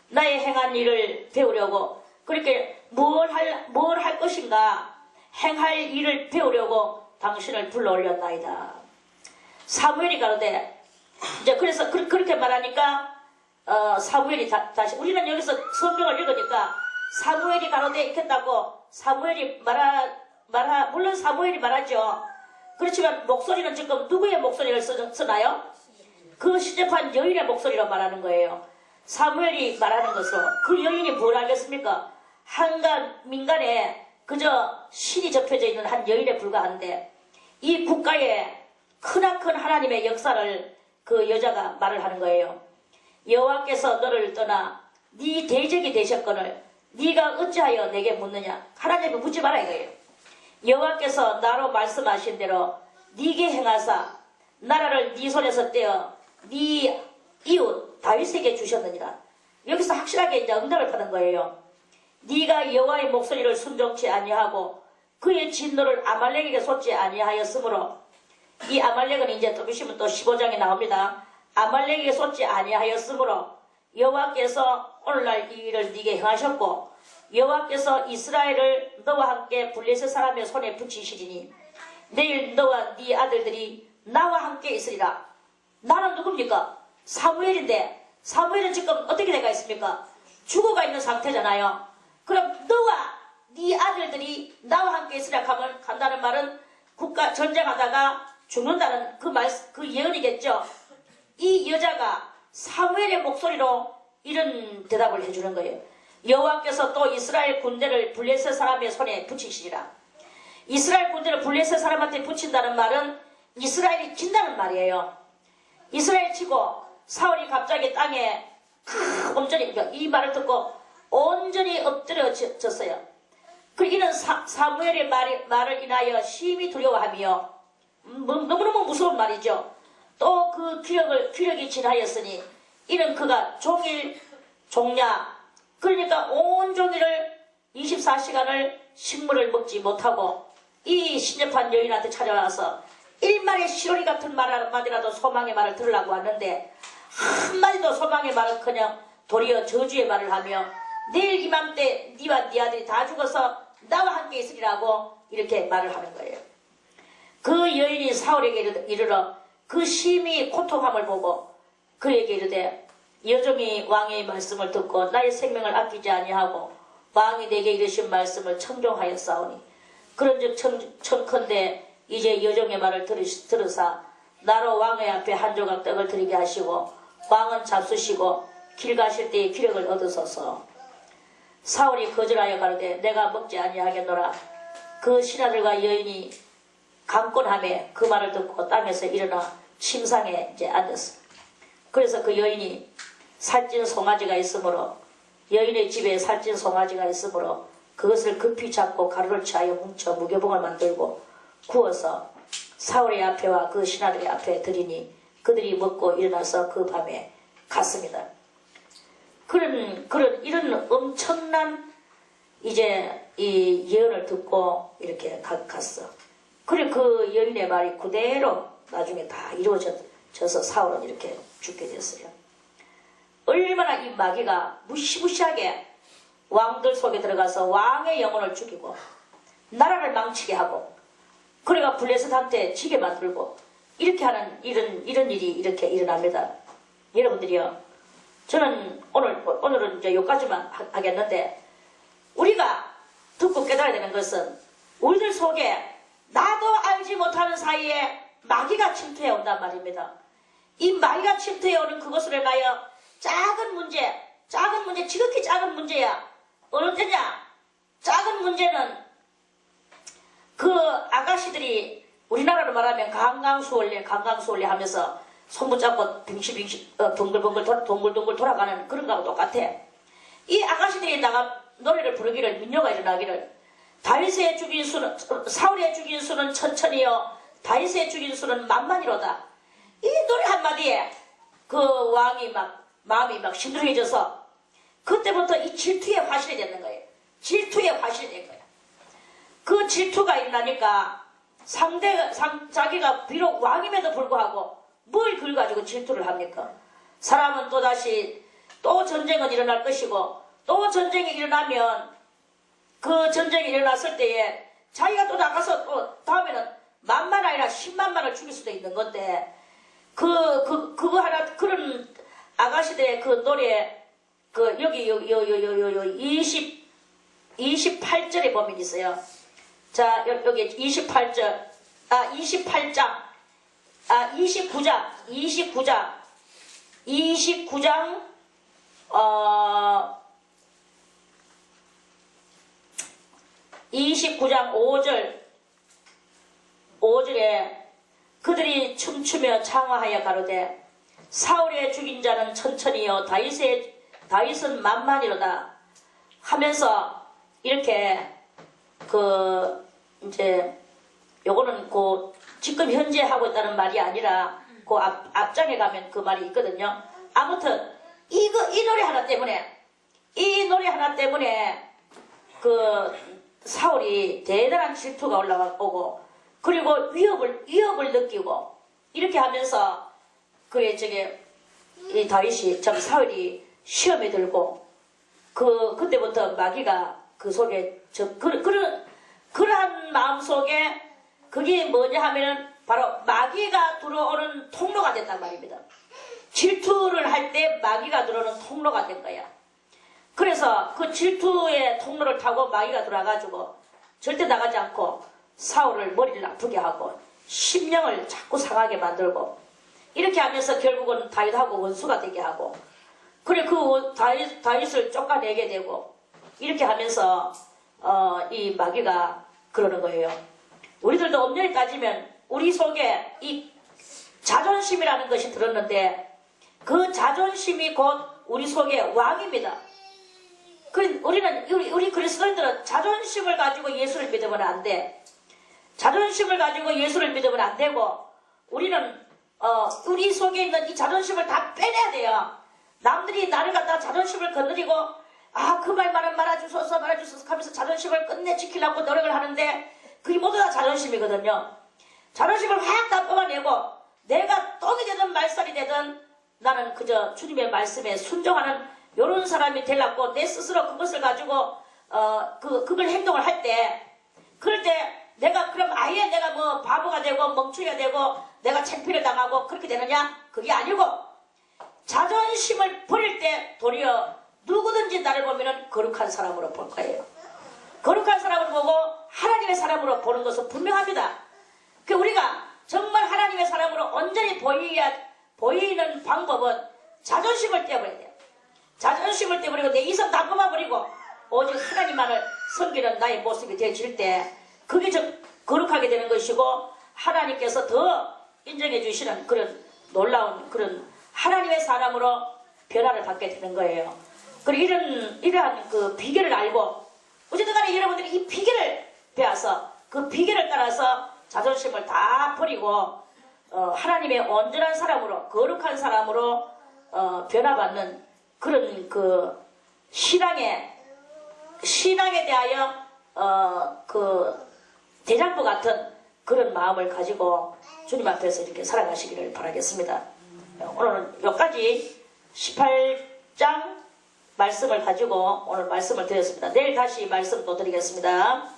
S1: 나의 행한 일을 배우려고 그렇게 뭘 할 것인가 행할 일을 배우려고 당신을 불러 올렸나이다. 사무엘이 가로되 이제 그래서 그렇게 말하니까 사무엘이 다시 우리는 여기서 성경을 읽으니까 사무엘이 가로되 있겠다고 사무엘이 물론 사무엘이 말하죠. 그렇지만 목소리는 지금 누구의 목소리를 쓰나요? 그 시접한 여인의 목소리로 말하는 거예요. 사무엘이 말하는 것으로 그 여인이 뭘 알겠습니까? 한간 민간에 그저 신이 접혀져 있는 한 여인에 불과한데 이 국가에 크나큰 하나님의 역사를 그 여자가 말을 하는 거예요. 여호와께서 너를 떠나 네 대적이 되셨거늘 네가 어찌하여 내게 묻느냐. 하나님은 묻지 마라 이거예요. 여호와께서 나로 말씀하신 대로 네게 행하사 나라를 네 손에서 떼어 네 이웃 다윗에게 주셨느니라. 여기서 확실하게 이제 응답을 받은 거예요. 네가 여호와의 목소리를 순종치 아니하고 그의 진노를 아말렉에게 쏟지 아니하였으므로, 이 아말렉은 이제 또 보시면 또 15장에 나옵니다. 아말렉에게 쏟지 아니하였으므로 여호와께서 오늘날 이 일을 네게 행하셨고, 여호와께서 이스라엘을 너와 함께 블레셋 사람의 손에 붙이시리니 내일 너와 네 아들들이 나와 함께 있으리라. 나는 누굽니까? 사무엘인데, 사무엘은 지금 어떻게 돼가 있습니까? 죽어가 있는 상태잖아요. 그럼 너와 네 아들들이 나와 함께 있으리라 한다는 말은 국가 전쟁하다가 죽는다는 그 예언이겠죠. 이 여자가 사무엘의 목소리로 이런 대답을 해주는 거예요. 여호와께서 또 이스라엘 군대를 블레셋 사람의 손에 붙이시리라. 이스라엘 군대를 블레셋 사람한테 붙인다는 말은 이스라엘이 진다는 말이에요. 이스라엘 치고 사울이 갑자기 땅에 온전히, 이 말을 듣고 온전히 엎드려졌어요. 그 이는 사무엘의 말을 인하여 심히 두려워하며, 너무너무 무서운 말이죠. 또 그 기력이 지나였으니 이는 그가 종일 종야, 그러니까 온 종일을 24시간을 식물을 먹지 못하고 이 신접한 여인한테 찾아와서 일말의 시로리 같은 말 한마디라도 소망의 말을 들으려고 왔는데 한마디도 소망의 말은 그냥 도리어 저주의 말을 하며 내일 이맘때 네와 네 아들이 다 죽어서 나와 함께 있으리라고 이렇게 말을 하는 거예요. 그 여인이 사울에게 이르러 그 심히 고통함을 보고 그에게 이르되 여종이 왕의 말씀을 듣고 나의 생명을 아끼지 아니하고 왕이 내게 이르신 말씀을 청종하였사오니 그런즉 청컨대 이제 여종의 말을 들으사 나로 왕의 앞에 한 조각 떡을 드리게 하시고 왕은 잡수시고 길 가실 때에 기력을 얻으소서. 사울이 거절하여 가로되 내가 먹지 아니하겠노라. 그 신하들과 여인이 강권하며 그 말을 듣고 땅에서 일어나 침상에 이제 앉았어. 그래서 그 여인이 살찐 송아지가 있으므로, 여인의 집에 살찐 송아지가 있으므로 그것을 급히 잡고 가루를 취하여 뭉쳐 무교봉을 만들고 구워서 사울의 앞에와 그 신하들의 앞에 드리니 그들이 먹고 일어나서 그 밤에 갔습니다. 이런 엄청난 이제 이 예언을 듣고 이렇게 갔어. 그래 그 여인의 말이 그대로 나중에 다 이루어져서 사울은 이렇게 죽게 됐어요. 얼마나 이 마귀가 무시무시하게 왕들 속에 들어가서 왕의 영혼을 죽이고 나라를 망치게 하고 그래가 블레셋한테 지게 만들고 이렇게 하는 이런 일이 이렇게 일어납니다. 여러분들이요, 저는 오늘은 이제 여기까지만 하겠는데, 우리가 듣고 깨달아야 되는 것은 우리들 속에 나도 알지 못하는 사이에 마귀가 침투해 온단 말입니다. 이 마귀가 침투해 오는 그것을 인하여 작은 문제, 지극히 작은 문제야. 어느 때냐? 작은 문제는 그 아가씨들이 우리나라로 말하면 강강수월래 하면서 손 붙잡고 빙실빙실 동글동글 돌아가는 그런 거하고 똑같아. 이 아가씨들이 노래를 부르기를, 민요가 일어나기를 다윗의 죽인 수는, 사울의 죽인 수는 천천히요 다윗의 죽인 수는 만만이로다. 이 노래 한마디에 그 왕이 마음이 심드렁해져서 그때부터 이 질투의 화신이 되는 거예요. 질투의 화신이 된 거예요. 그 질투가 일어나니까 자기가 비록 왕임에도 불구하고 뭘 그걸 가지고 질투를 합니까? 사람은 또다시 또 전쟁은 일어날 것이고 또 전쟁이 일어나면 그 전쟁이 일어났을 때에 자기가 또 나가서 또 다음에는 만만 아니라 10만만을 죽일 수도 있는 건데 그거 하나 그런 아가씨들의 그 노래 여기 28절에 보면 있어요. 자, 여기 28장 29장 5절에 그들이 춤추며 창화하여 가로되 사울의 죽인 자는 천천히요 다윗은 만만이로다 하면서 이렇게 이제 요거는 그 지금 현재 하고 있다는 말이 아니라 그 앞장에 가면 그 말이 있거든요. 아무튼 이 노래 하나 때문에 그 사울이 대단한 질투가 올라오고 그리고 위협을 느끼고 이렇게 하면서 그의 이 다윗이 참 사울이 시험에 들고 그때부터 마귀가 그 속에 그러한 마음 속에 그게 뭐냐 하면은 바로 마귀가 들어오는 통로가 됐단 말입니다. 질투를 할 때 마귀가 들어오는 통로가 된 거야. 그래서 그 질투의 통로를 타고 마귀가 들어와가지고 절대 나가지 않고 사울을 머리를 아프게 하고 심령을 자꾸 상하게 만들고 이렇게 하면서 결국은 다윗하고 원수가 되게 하고 그래 그 다윗을 쫓아내게 되고 이렇게 하면서 이 마귀가 그러는 거예요. 우리들도 엄연히 따지면 우리 속에 이 자존심이라는 것이 들었는데 그 자존심이 곧 우리 속의 왕입니다. 우리 그리스도인들은 자존심을 가지고 예수를 믿으면 안 돼. 자존심을 가지고 예수를 믿으면 안 되고 우리는 우리 속에 있는 이 자존심을 다 빼내야 돼요. 남들이 나를 갖다가 자존심을 건드리고 그 말만은 말아주소서 하면서 자존심을 끝내 지키려고 노력을 하는데 그게 모두 다 자존심이거든요. 자존심을 확 다 뽑아내고 내가 똥이 되든 말살이 되든 나는 그저 주님의 말씀에 순종하는 이런 사람이 되려고 내 스스로 그것을 가지고 그걸 행동을 할 때 그럴 때 그럼 아예 내가 뭐 바보가 되고 멍청이가 되고 내가 창피를 당하고 그렇게 되느냐? 그게 아니고 자존심을 버릴 때 도리어 누구든지 나를 보면은 거룩한 사람으로 볼 거예요. 거룩한 사람을 보고 하나님의 사람으로 보는 것은 분명합니다. 우리가 정말 하나님의 사람으로 온전히 보이는 방법은 자존심을 떼어버려야 돼요. 자존심을 떼어버리고 내 이성 다 뽑아버리고 오직 하나님만을 섬기는 나의 모습이 되어질 때 그게 좀 거룩하게 되는 것이고 하나님께서 더 인정해 주시는 그런 놀라운 그런 하나님의 사람으로 변화를 받게 되는 거예요. 그리고 이러한 그 비결을 알고 어쨌든 간에 여러분들이 이 비결을 배워서 그 비결을 따라서 자존심을 다 버리고 하나님의 온전한 사람으로 거룩한 사람으로 변화받는 그런 그 신앙에 대하여 그 대장부 같은 그런 마음을 가지고 주님 앞에서 이렇게 살아가시기를 바라겠습니다. 오늘은 여기까지 18장 말씀을 가지고 오늘 말씀을 드렸습니다. 내일 다시 말씀 또 드리겠습니다.